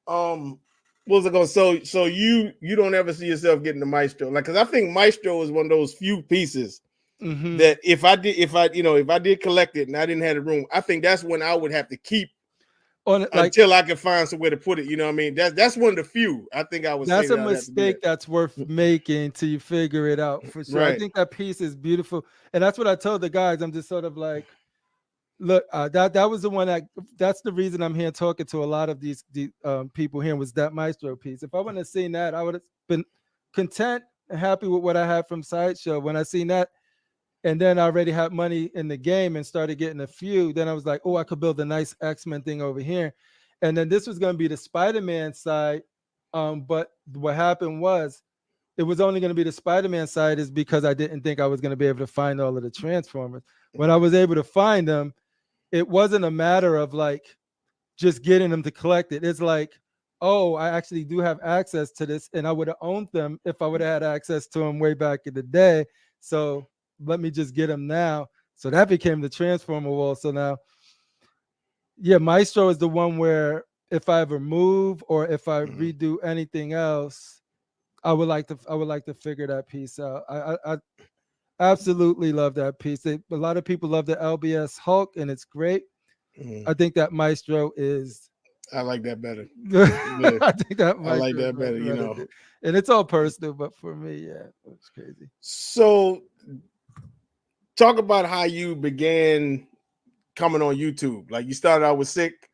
know, what was it going? So you don't ever see yourself getting the Maestro, like, because I think Maestro is one of those few pieces that if I did collect it and I didn't have the room, I think that's when I would have to keep on it, like, until I could find somewhere to put it. You know what I mean? That's one of the few I think I would say that's a that I'd have to do mistake that. that's worth making till you figure it out for sure. I Right. think that piece is beautiful, and that's what I told the guys. I'm just sort of like, look, that was the one that's the reason I'm here talking to a lot of these people here was that Maestro piece. If I wouldn't have seen that, I would have been content and happy with what I had from Sideshow. When I seen that, and then I already had money in the game and started getting a few, then I was like, oh, I could build a nice X-Men thing over here. And then this was going to be the Spider-Man side. But what happened was it was only going to be the Spider-Man side is because I didn't think I was going to be able to find all of the Transformers. When I was able to find them, it wasn't a matter of like just getting them to collect it. It's like, oh, I actually do have access to this, and I would have owned them if I would have had access to them way back in the day. So let me just get them now. So that became the Transformer wall. So now, yeah, Maestro is the one where if I ever move or if I redo anything else, I would like to figure that piece out. I absolutely love that piece. A lot of people love the LBS Hulk, and it's great. I think that Maestro is. I like that better. I think that I like Maestro is that better. You know, and it's all personal, but for me, yeah, it's crazy. So, talk about how you began coming on YouTube. Like you started out with Sick.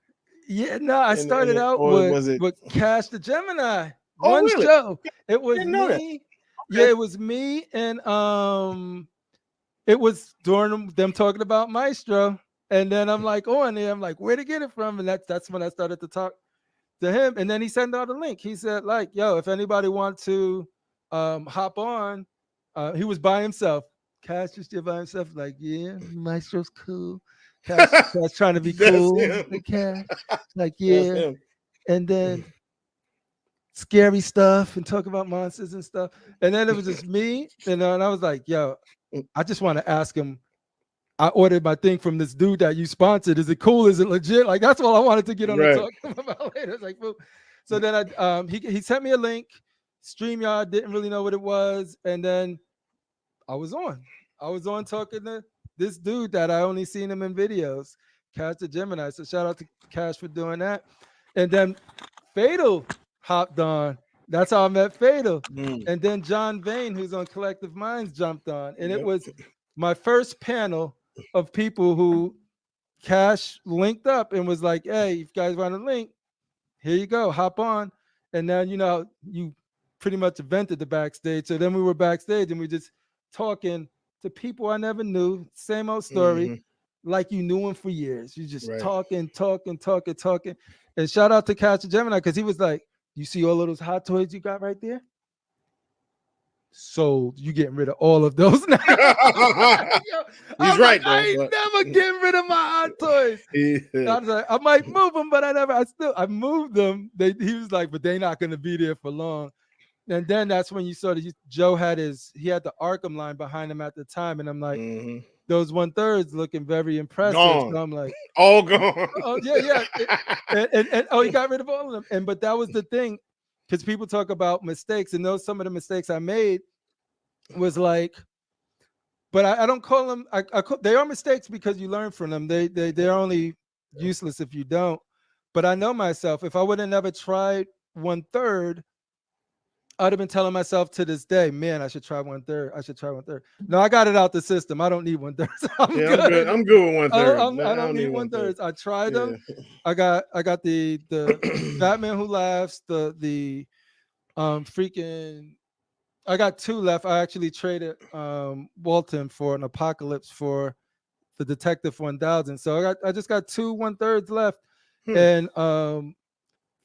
Yeah, no, I started out or was it with Cash the Gemini. Oh, One really? show. It was Didn't know that. me. Okay. Yeah, it was me, and it was during them talking about Maestro. And then I'm like, oh, and I'm like, where to get it from? And that's when I started to talk to him. And then he sent out a link. He said, like, yo, if anybody wants to hop on, he was by himself. Cash was still by himself. Like, yeah, Maestro's cool. Cash trying to be cool. Like, Cash. Like, yeah. And then scary stuff and talk about monsters and stuff. And then it was just me. And I was like, yo, I just want to ask him. I ordered my thing from this dude that you sponsored. Is it cool? Is it legit? Like that's all I wanted to get on the talk about later. It's like, well, so then he sent me a link. StreamYard, didn't really know what it was, and then I was on talking to this dude that I only seen him in videos, Cash the Gemini. So shout out to Cash for doing that. And then Fatal hopped on. That's how I met Fatal. And then John Vane, who's on Collective Minds, jumped on, and it was my first panel of people who Cash linked up and was like, hey, if you guys want a link, here you go, hop on. And then, you pretty much invented the backstage. So then we were backstage and we just talking to people I never knew, same old story, like you knew him for years. You just talking. And shout out to Cash the Gemini, because he was like, you see all of those hot toys you got right there? So you getting rid of all of those now? He's right. I ain't never getting rid of my hot toys. I was like, I might move them, but I moved them. He was like, but they're not going to be there for long. And then that's when you saw that Joe had the Arkham line behind him at the time. And I'm like, those 1/3 looking very impressive. Gone. So I'm like, all gone. Oh, yeah. And he got rid of all of them. But that was the thing. Because people talk about mistakes, and some of the mistakes I made was like, but I don't call them. They are mistakes because you learn from them. They're only useless if you don't. But I know myself. If I would have never tried 1/3, I'd have been telling myself to this day, man, I should try 1/3. No, I got it out the system. I don't need 1/3. I'm good. I'm good with 1/3. I don't need 1/3. I tried them. I got the Batman Who Laughs, the freaking. I got 2 left. I actually traded Walton for an Apocalypse for the Detective 1000. So I just got 2 1/3 left. And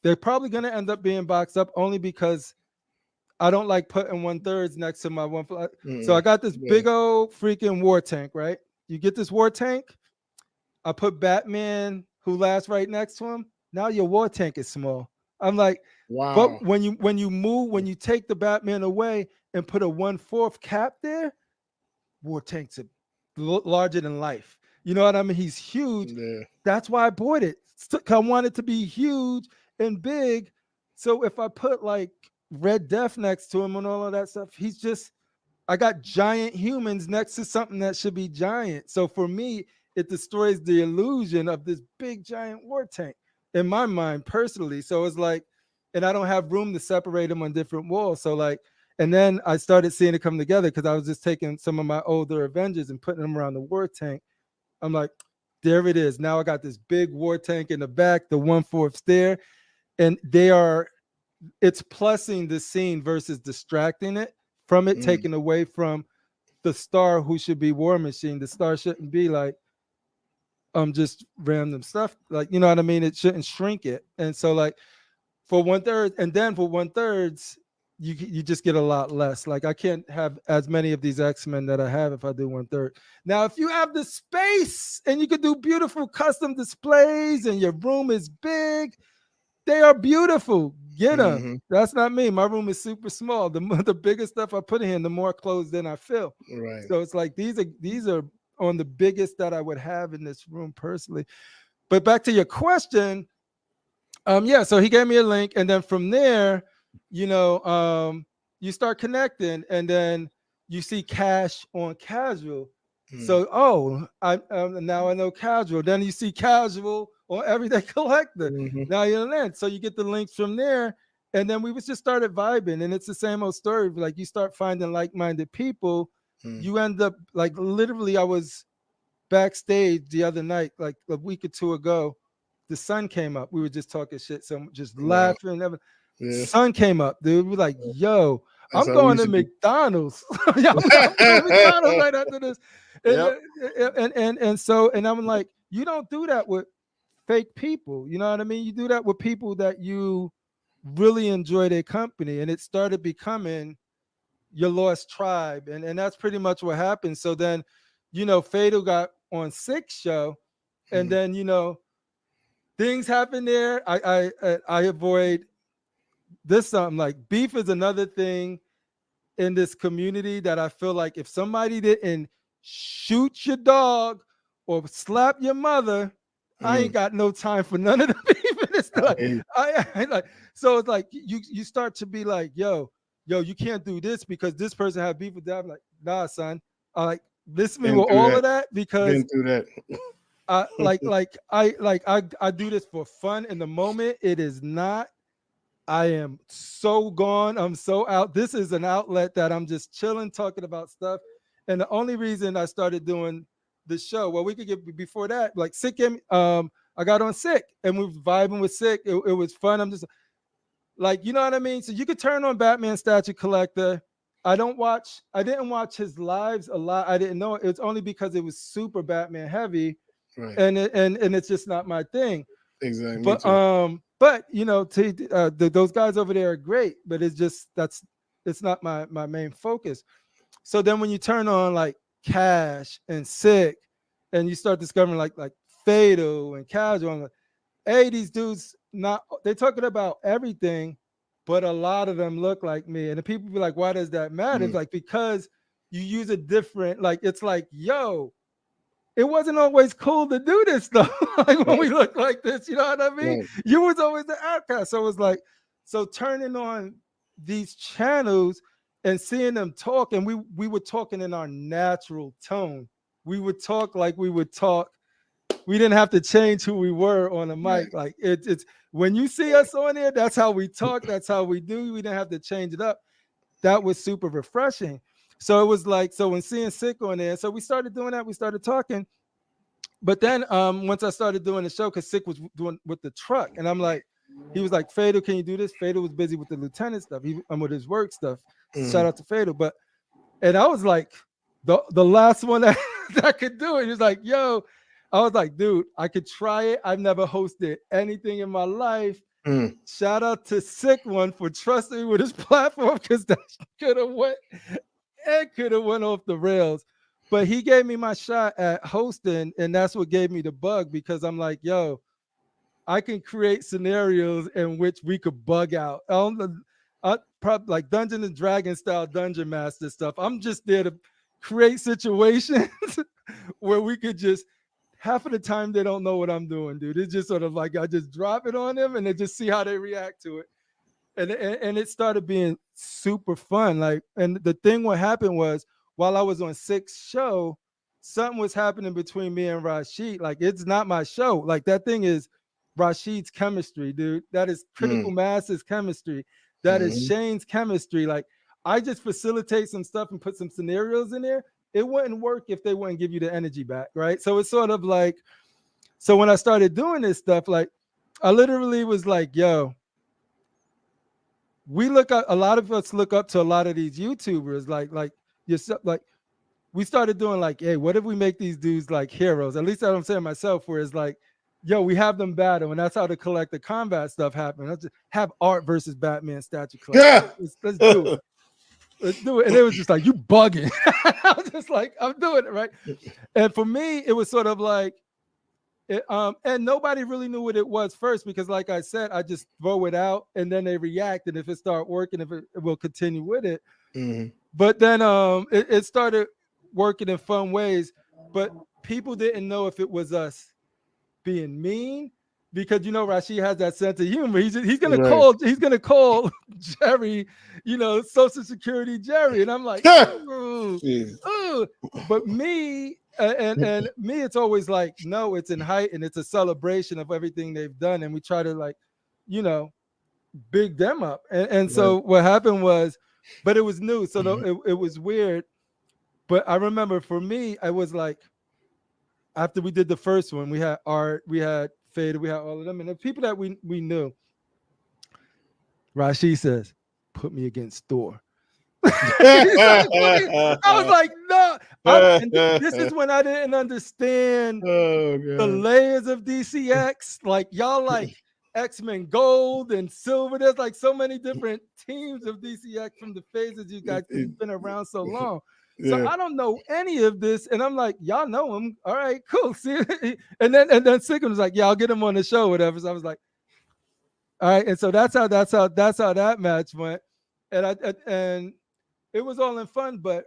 they're probably gonna end up being boxed up only because I don't like putting 1/3 next to my one. So I got this big old freaking war tank, right? You get this war tank. I put Batman who lasts right next to him. Now your war tank is small. I'm like, wow. but when you take the Batman away and put a 1/4 cap there, war tanks are larger than life. You know what I mean? He's huge. Yeah. That's why I bought it. I want it to be huge and big. So if I put like Red Death next to him and all of that stuff, he's just, I got giant humans next to something that should be giant. So for me, it destroys the illusion of this big giant war tank in my mind personally. So it's like, and I don't have room to separate them on different walls. So like, and then I started seeing it come together because I was just taking some of my older Avengers and putting them around the war tank. I'm like, there it is. Now I got this big war tank in the back, the 1/4 there, and it's plussing the scene versus distracting it from it, taking away from the star who should be War Machine. The star shouldn't be like just random stuff. Like, you know what I mean? It shouldn't shrink it. And so like for 1/3, and then for 1/3, you just get a lot less. Like I can't have as many of these X-Men that I have if I do 1/3. Now, if you have the space and you could do beautiful custom displays and your room is big, they are beautiful. Get them. That's not me. My room is super small. The bigger stuff I put in here, the more clothes in I feel. Right. So it's like these are on the biggest that I would have in this room personally. But back to your question, yeah. So he gave me a link, and then from there, you you start connecting, and then you see cash on casual. So I now I know casual. Then you see casual on everyday collector. Now you understand. So you get the links from there, and then we just started vibing, and it's the same old story. Like you start finding like-minded people. You end up like literally. I was backstage the other night, like a week or two ago. The sun came up. We were just talking shit, so just laughing. Yeah. Sun came up, dude. We're like, yo, That's I'm going to McDonald's. Yeah, I'm going to McDonald's right after this. And so, and I'm like, you don't do that with fake people. You know what I mean? You do that with people that you really enjoy their company. And it started becoming your lost tribe. And that's pretty much what happened. So then, Fatal got on Six show, and then, things happen there. I avoid this something like beef is another thing in this community that I feel like if somebody didn't shoot your dog or slap your mother, I ain't got no time for none of the beef in this stuff. I like, so it's like you start to be like, yo, you can't do this because this person had beef with that. I'm like, nah, son. I like listen to me with all of that because been through that. I do this for fun in the moment. It is not. I am so gone. I'm so out. This is an outlet that I'm just chilling, talking about stuff. And the only reason I started doing the show, well, we could get before that, like Sick. I got on Sick, and we were vibing with Sick. It was fun. I'm just like, you know what I mean. So you could turn on Batman Statue Collector. I didn't watch his lives a lot. I didn't know it. It's only because it was super Batman heavy, right. and it's just not my thing. Exactly. But those guys over there are great, but it's not my main focus. So then when you turn on like Cash and Sick, and you start discovering like Fatal and Casual, I'm like, hey, these dudes they're talking about everything, but a lot of them look like me. And the people be like, why does that matter? It's like because you use a different, like it's like, yo, it wasn't always cool to do this stuff. Like when we look like this, you know what I mean? Right. You was always the outcast. So it was like, so turning on these channels and seeing them talk, and we were talking in our natural tone. We would talk like we would talk. We didn't have to change who we were on the mic. Right. Like it's when you see us on there, that's how we talk. That's how we do. We didn't have to change it up. That was super refreshing. So it was like, so when seeing Sick on there, so we started doing that, we started talking. But then once I started doing the show, because Sick was doing with the truck, and I'm like, he was like, Fatal, can you do this? Fatal was busy with the lieutenant stuff, with his work stuff. Shout out to Fatal. And I was like, the last one that could do it. He was like, yo, I was like, dude, I could try it. I've never hosted anything in my life. Shout out to Sick One for trusting me with his platform, because that could have went off the rails. But he gave me my shot at hosting, and that's what gave me the bug, because I'm like, yo, I can create scenarios in which we could bug out. Probably like Dungeons and Dragons style dungeon master stuff. I'm just there to create situations where we could just, half of the time they don't know what I'm doing, dude. It's just sort of like I just drop it on them and they just see how they react to it. And it started being super fun. Like, and the thing what happened was, while I was on Six's show, something was happening between me and Rashid. Like, it's not my show. Like, that thing is Rashid's chemistry, dude. That is Critical Mass's chemistry. That is Shane's chemistry. Like, I just facilitate some stuff and put some scenarios in there. It wouldn't work if they wouldn't give you the energy back, right? So it's sort of like, so when I started doing this stuff, like, I literally was like, yo, we look up, a lot of us look up to a lot of these YouTubers, like yourself, like, we started doing like, hey, what if we make these dudes like heroes? At least that's what I'm saying myself, where it's like, yo, we have them battle, and that's how the collective combat stuff happened. Let's just have Art versus Batman statue club. Yeah. Let's do it. Let's do it. And it was just like, you bugging. I was just like, I'm doing it, right? And for me, it was sort of like, and nobody really knew what it was first, because like I said, I just throw it out and then they react. And if it start working, if it will continue with it. But then it started working in fun ways, but people didn't know if it was us being mean, because, you know, Rashid has that sense of humor. He's gonna call Jerry, you know, Social Security Jerry, and I'm like, ooh, ooh. But me and me, it's always like, no, it's in height and it's a celebration of everything they've done, and we try to, like, you know, big them up. And so what happened was, but it was new, so it was weird. But I remember for me, I was like, after we did the first one, we had Art, we had Fade, we had all of them, and the people that we knew. Rashid says, "Put me against Thor." I was like, no. And this is when I didn't understand the layers of DCX. Like, y'all like X-Men Gold and Silver. There's like so many different teams of DCX from the phases you guys have been around so long. So I don't know any of this, and I'm like, y'all know him. All right, cool. See, and then Sigmund was like, yeah, I'll get him on the show, whatever. So I was like, all right, and so that's how that match went, and it was all in fun. But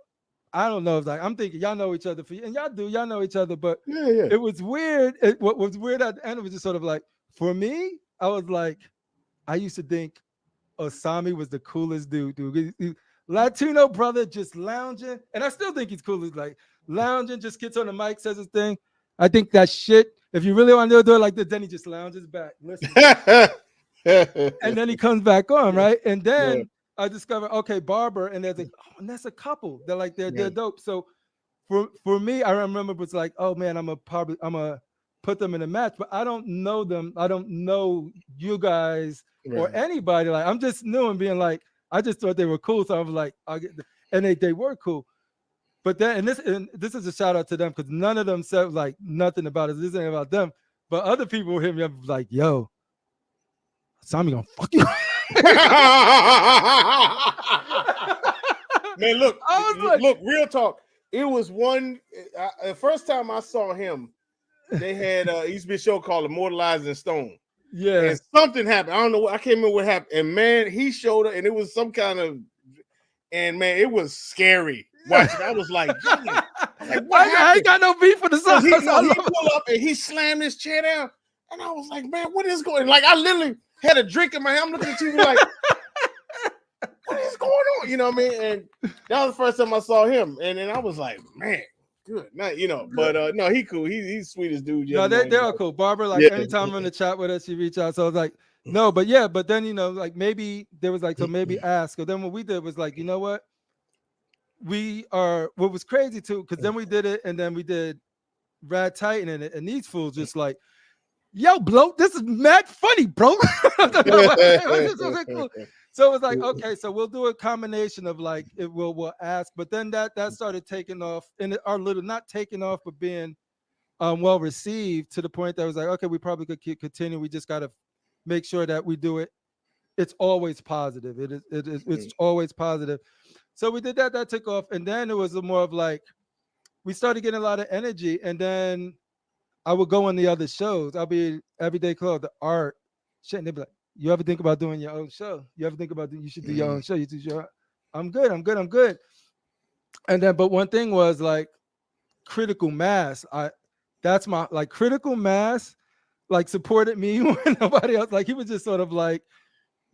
I don't know if, like, I'm thinking y'all know each other, and y'all know each other, but it was weird. What was weird at the end was just sort of like, for me, I was like, I used to think Osami was the coolest dude. Latino brother just lounging, and I still think he's cool. He's like lounging, just gets on the mic, says his thing. I think that shit, if you really want to do it like this, then he just lounges back, listen, and then he comes back on, right? And then I discovered, okay, Barber, and there's like, oh, and that's a couple. They're like, they're dope. So for me, I remember it was like, oh man, I'm a put them in a match, but I don't know them. I don't know you guys or anybody. Like, I'm just new and being like, I just thought they were cool, so I was like, and they were cool. But then, and this is a shout out to them, because none of them said like nothing about it. This ain't about them. But other people hit me up like, yo, Sammy gonna fuck you. Man, look, look, real talk. It was the first time I saw him, they had used to be a show called Immortalizing Stone. Yeah, and something happened. I don't know. I can't remember what happened. And man, he showed up, and it was some kind of, and man, it was scary. Watching, I was like, I ain't got no beef for the song. He pulled up and he slammed his chair down, and I was like, man, what is going on? Like, I literally had a drink in my hand. I'm looking at you like, what is going on? You know what I mean? And that was the first time I saw him, and then I was like, man. Good, not, you know, but no, he cool. He's sweetest dude. No, they are cool. Barbara, like, anytime I'm in the chat with us, she reach out. So I was like, no, but yeah, but then, you know, like, maybe there was like, so maybe ask. Or then what we did was like, you know what? What was crazy too, because then we did it, and then we did Rad Titan in it, and these fools just like, yo, bro, this is mad funny, bro. So it was like, okay, so we'll do a combination of like, we'll ask, but then that started taking off, and our little, not taking off, but being well received, to the point that I was like, okay, we probably could continue. We just got to make sure that we do it. It's always positive. It's always positive. So we did that. That took off, and then it was more of like we started getting a lot of energy, and then I would go on the other shows. I'll be Everyday Club, the art shit, and they'd be like, "You ever think about doing your own show? You ever think about you should do your own show? You do your." I'm good. I'm good. I'm good. And then, but one thing was like critical mass. That's my like critical mass. Like supported me when nobody else. Like he was just sort of like,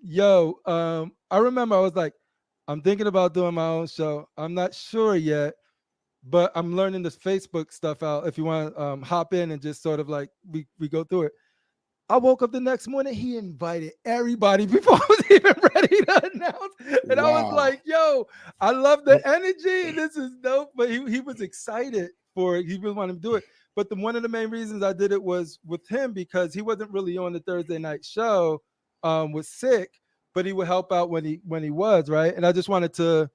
"Yo." I remember I was like, "I'm thinking about doing my own show. I'm not sure yet." But I'm learning this Facebook stuff out. If you want to hop in and just sort of like we go through it. I woke up the next morning. He invited everybody before I was even ready to announce. And I was like, yo, I love the energy. This is dope. But he was excited for it. He really wanted to do it. But one of the main reasons I did it was with him because he wasn't really on the Thursday night show, was sick, but he would help out when he was, right? And I just wanted to,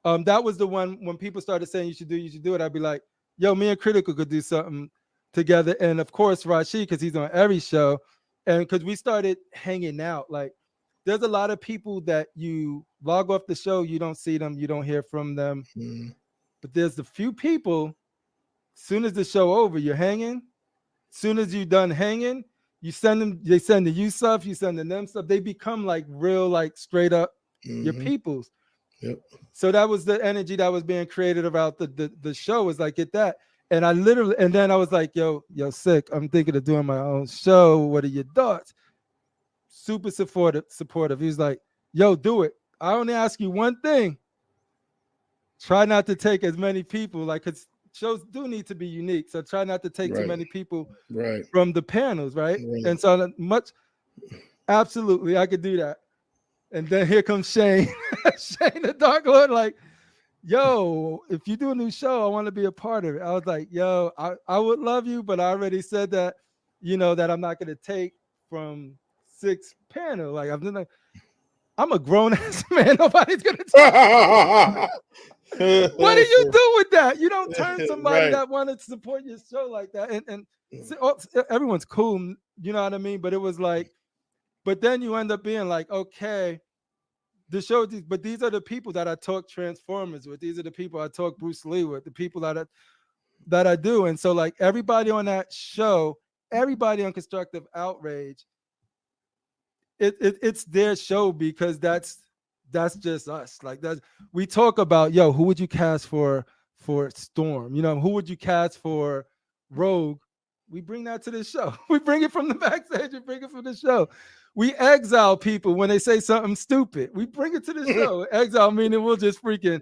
that was the one when people started saying you should do it. I'd be like, yo, me and Critical could do something together. And of course, Rashid, because he's on every show. And because we started hanging out, like there's a lot of people that you log off the show, you don't see them, you don't hear from them. But there's the few people, soon as the show over, you're hanging. Soon as you're done hanging, you send them, they send to you stuff, you send to them stuff. They become like real, like straight up your peoples. Yep. So that was the energy that was being created about the show, was like, get that. And I literally, and then I was like, yo, sick. I'm thinking of doing my own show. What are your thoughts? Super supportive. He's like, yo, do it. I only ask you one thing. Try not to take as many people, like, because shows do need to be unique. So try not to take too many people from the panels, right? And so absolutely, I could do that. And then here comes Shane, Shane the Dark Lord, like, yo, if you do a new show, I want to be a part of it. I was like, yo, I would love you, but I already said that, that I'm not going to take from 6 panel. Like, I'm a grown ass man. Nobody's going to take. What do you do with that? You don't turn somebody that wanted to support your show like that. And everyone's cool. You know what I mean? But it was like, but then you end up being like, okay, the show, but these are the people that I talk Transformers with. These are the people I talk Bruce Lee with, the people that I do. And so like everybody on that show, everybody on Constructive Outrage, it's their show because that's just us. Like we talk about, yo, who would you cast for Storm? Who would you cast for Rogue? We bring that to the show. We bring it from the backstage. We bring it from the show. We exile people when they say something stupid. We bring it to the show. Exile meaning we'll just freaking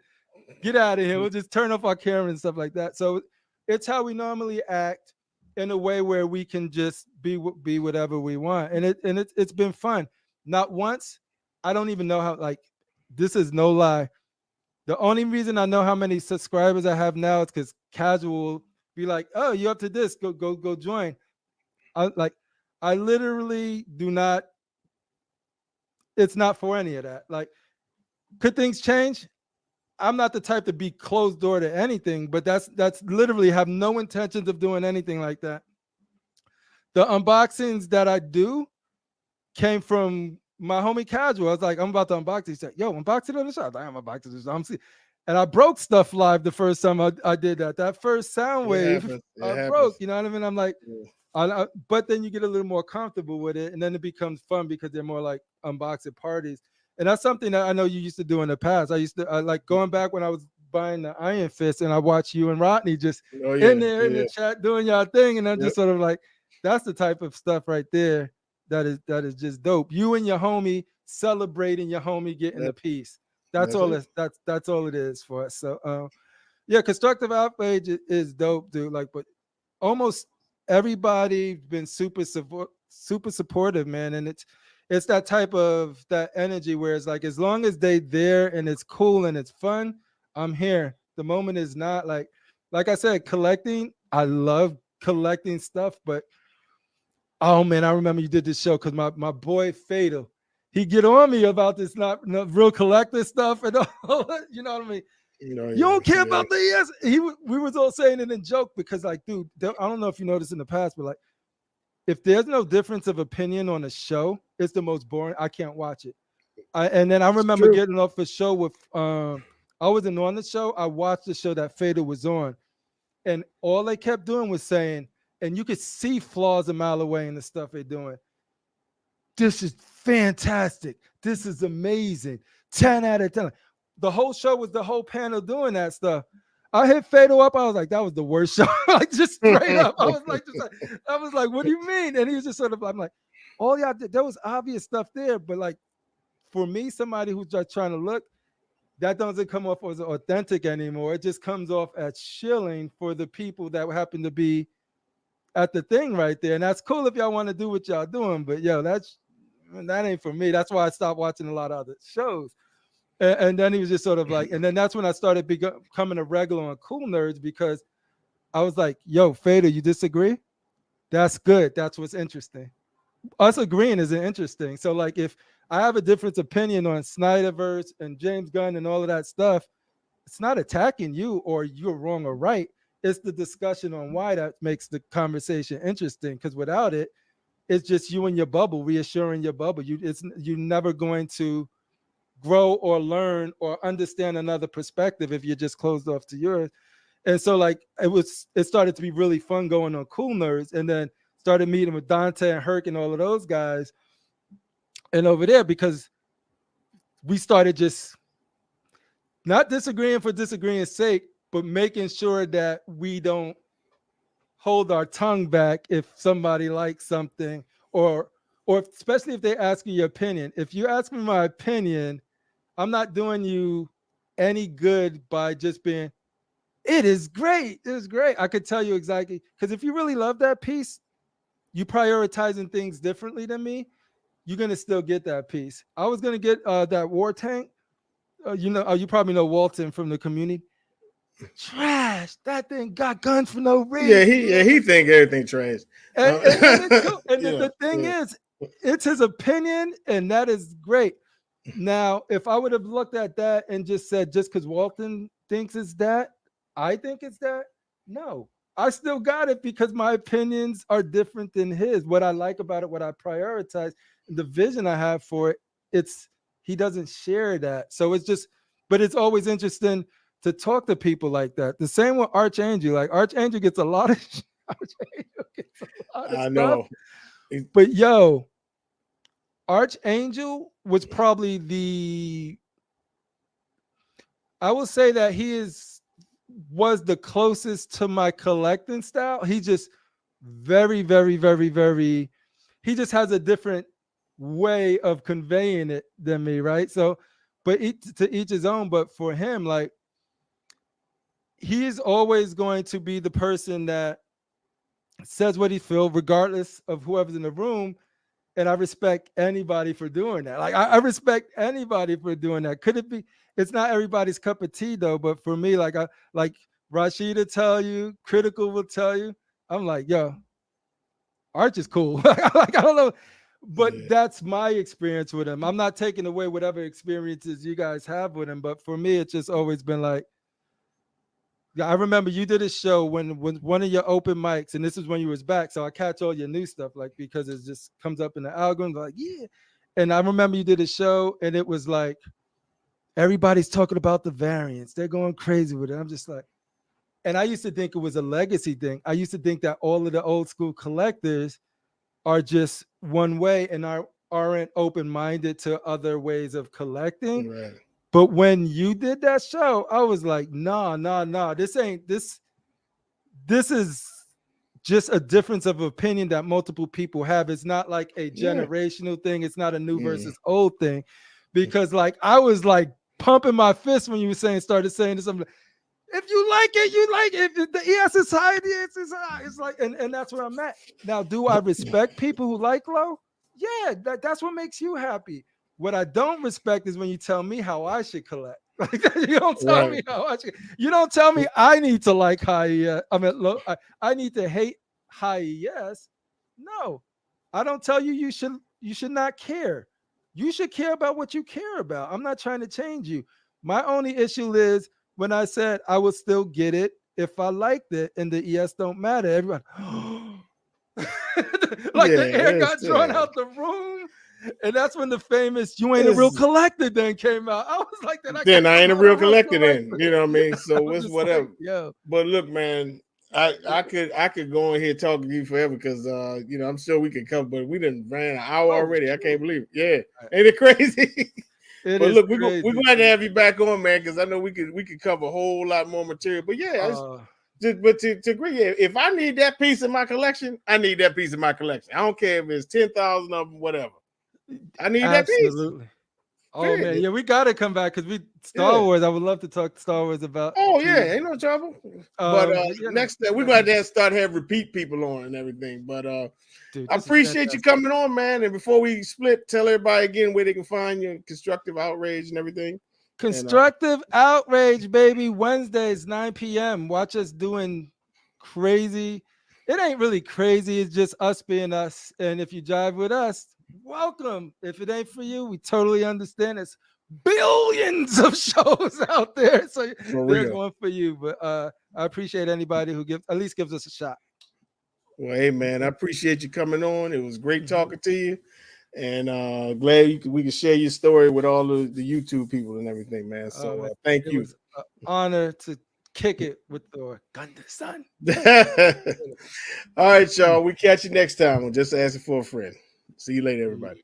get out of here. We'll just turn off our camera and stuff like that. So it's how we normally act in a way where we can just be whatever we want. And it's been fun. Not once. I don't even know how, like, this is no lie. The only reason I know how many subscribers I have now is because Casual be like, oh, you up to this? Go join. I literally do not. It's not for any of that. Like, could things change? I'm not the type to be closed door to anything, but that's literally have no intentions of doing anything like that. The unboxings that I do came from my homie Casual. I was like, I'm about to unbox it. He said, yo, unbox it on the show. I am unboxing this. And I broke stuff live the first time I did that. That first sound wave, I broke. You know what I mean? I'm like, but then you get a little more comfortable with it, and then it becomes fun because they're more like unboxing parties. And that's something that I know you used to do in the past. I used to like going back when I was buying the Iron Fist, and I watched you and Rodney just in the chat doing y'all thing, and I'm just sort of like, that's the type of stuff right there that is just dope. You and your homie celebrating your homie getting the piece. That's all it is for us. So yeah, Constructive Outrage is dope, dude. Like, but almost everybody's been super supportive, man. And it's that type of that energy where it's like, as long as they there and it's cool and it's fun, I'm here. The moment is not like I said, collecting. I love collecting stuff, but oh man, I remember you did this show because my boy Fatal, he get on me about this not real collector stuff and all. You know what I mean? No, You yeah, don't care yeah. about the ES. We was all saying it in joke because, like, dude, I don't know if you noticed in the past, but like, if there's no difference of opinion on a show, it's the most boring. I can't watch it. And then I It's remember true. getting off a show with I wasn't on the show. I watched the show that Fader was on, and all they kept doing was saying, and you could see flaws a mile away in the stuff they're doing. This is fantastic. This is amazing. 10 out of 10. The whole show was the whole panel doing that stuff. I hit Fatal up. I was like, that was the worst show. Like, just straight up. I was like, what do you mean? And he was just sort of, I'm like, all y'all did, there was obvious stuff there, but like, for me, somebody who's just trying to look, that doesn't come off as authentic anymore. It just comes off as shilling for the people that happen to be at the thing right there. And that's cool if y'all want to do what y'all doing, but yo, that ain't for me. That's why I stopped watching a lot of other shows. And then he was just sort of like, and then that's when I started becoming a regular on Cool Nerds, because I was like, yo, Fader, you disagree? That's good. That's what's interesting. Us agreeing isn't interesting. So like, if I have a different opinion on Snyderverse and James Gunn and all of that stuff, it's not attacking you or you're wrong or right. It's the discussion on why that makes the conversation interesting. Because without it, it's just you and your bubble, reassuring your bubble. You're never going to grow or learn or understand another perspective if you're just closed off to yours. And so like it started to be really fun going on Cool Nerds, and then started meeting with Dante and Herc and all of those guys. And over there, because we started just not disagreeing for disagreeing's sake, but making sure that we don't hold our tongue back if somebody likes something, or especially if they ask you your opinion. If you ask me my opinion, I'm not doing you any good by just being, it is great. It is great. I could tell you exactly, because if you really love that piece, you prioritizing things differently than me, you're gonna still get that piece. I was gonna get that war tank. You probably know Walton from the community. Trash. That thing got guns for no reason. He think everything trash. And it's cool. And Yeah, the thing yeah. is, it's his opinion, and that is great. Now, if I would have looked at that and just said, just because Walton thinks it's that, I think it's that. No, I still got it because my opinions are different than his. What I like about it, what I prioritize, the vision I have for it, he doesn't share that. So it's just, but it's always interesting to talk to people like that. The same with Archangel. Like Archangel gets a lot of Archangel gets a lot of I stuff. know. But yo, Archangel was probably I will say that was the closest to my collecting style. He just very, very, very, very, he just has a different way of conveying it than me, right? So, but to each his own. But for him, like, he is always going to be the person that says what he feels, regardless of whoever's in the room. And I respect anybody for doing that. Like I respect anybody for doing that. Could it be? It's not everybody's cup of tea though. But for me, like Rashida tell you, Critical will tell you. I'm like, yo, Arch is cool. Like I don't know, but that's my experience with him. I'm not taking away whatever experiences you guys have with him. But for me, it's just always been like, I remember you did a show when one of your open mics, and this is when you was back. So I catch all your new stuff, like, because it just comes up in the algorithm, like, yeah. And I remember you did a show, and it was like, everybody's talking about the variants. They're going crazy with it. I'm just like, and I used to think it was a legacy thing. I used to think that all of the old school collectors are just one way and aren't open-minded to other ways of collecting. Right. But when you did that show, I was like, nah. This is just a difference of opinion that multiple people have. It's not like a generational thing. It's not a new versus old thing. Because like I was like pumping my fist when you started saying this. I'm like, if you like it, you like it. If the ES is high, the ES is high. It's like, and that's where I'm at. Now, do I respect people who like low? Yeah, that's what makes you happy. What I don't respect is when you tell me how I should collect. Like you don't tell me how I should. You don't tell me I need to like high. I mean, low. I need to hate high. Yes. No, I don't tell you you should not care. You should care about what you care about. I'm not trying to change you. My only issue is when I said I would still get it if I liked it, and the ES don't matter. Everyone, like the air got drawn out the room. And that's when the famous "You ain't a real collector" then came out. I was like, then I ain't a real collector then. You know what I mean? So it's whatever. Like, yo. But look, man, I could go in here talking to you forever because you know, I'm sure we could cover, but we done ran an hour already. I can't believe it. Yeah. Ain't it crazy? But look, we're going to have you back on, man, because I know we could cover a whole lot more material. But yeah, but to agree, if I need that piece in my collection, I need that piece in my collection. I don't care if it's 10,000 of them, whatever. I need that piece. Absolutely. Oh man, yeah, we gotta come back because Star Wars. I would love to talk Star Wars about. Oh yeah, ain't no trouble. But next time we're gonna have to start having repeat people on and everything. But dude, I appreciate you coming on, man. And before we split, tell everybody again where they can find you, Constructive Outrage and everything. Constructive Outrage, baby. Wednesdays, 9 p.m. Watch us doing crazy. It ain't really crazy. It's just us being us. And if you jive with us, welcome. If it ain't for you, we totally understand. It's billions of shows out there. So there's one for you. But I appreciate anybody who at least gives us a shot. Well, hey, man, I appreciate you coming on. It was great talking to you. And glad we could share your story with all of the YouTube people and everything, man. So thank you. It was an honor to kick it with the Gunda son. All right, y'all. We catch you next time on Just Asking for a Friend. See you later, everybody.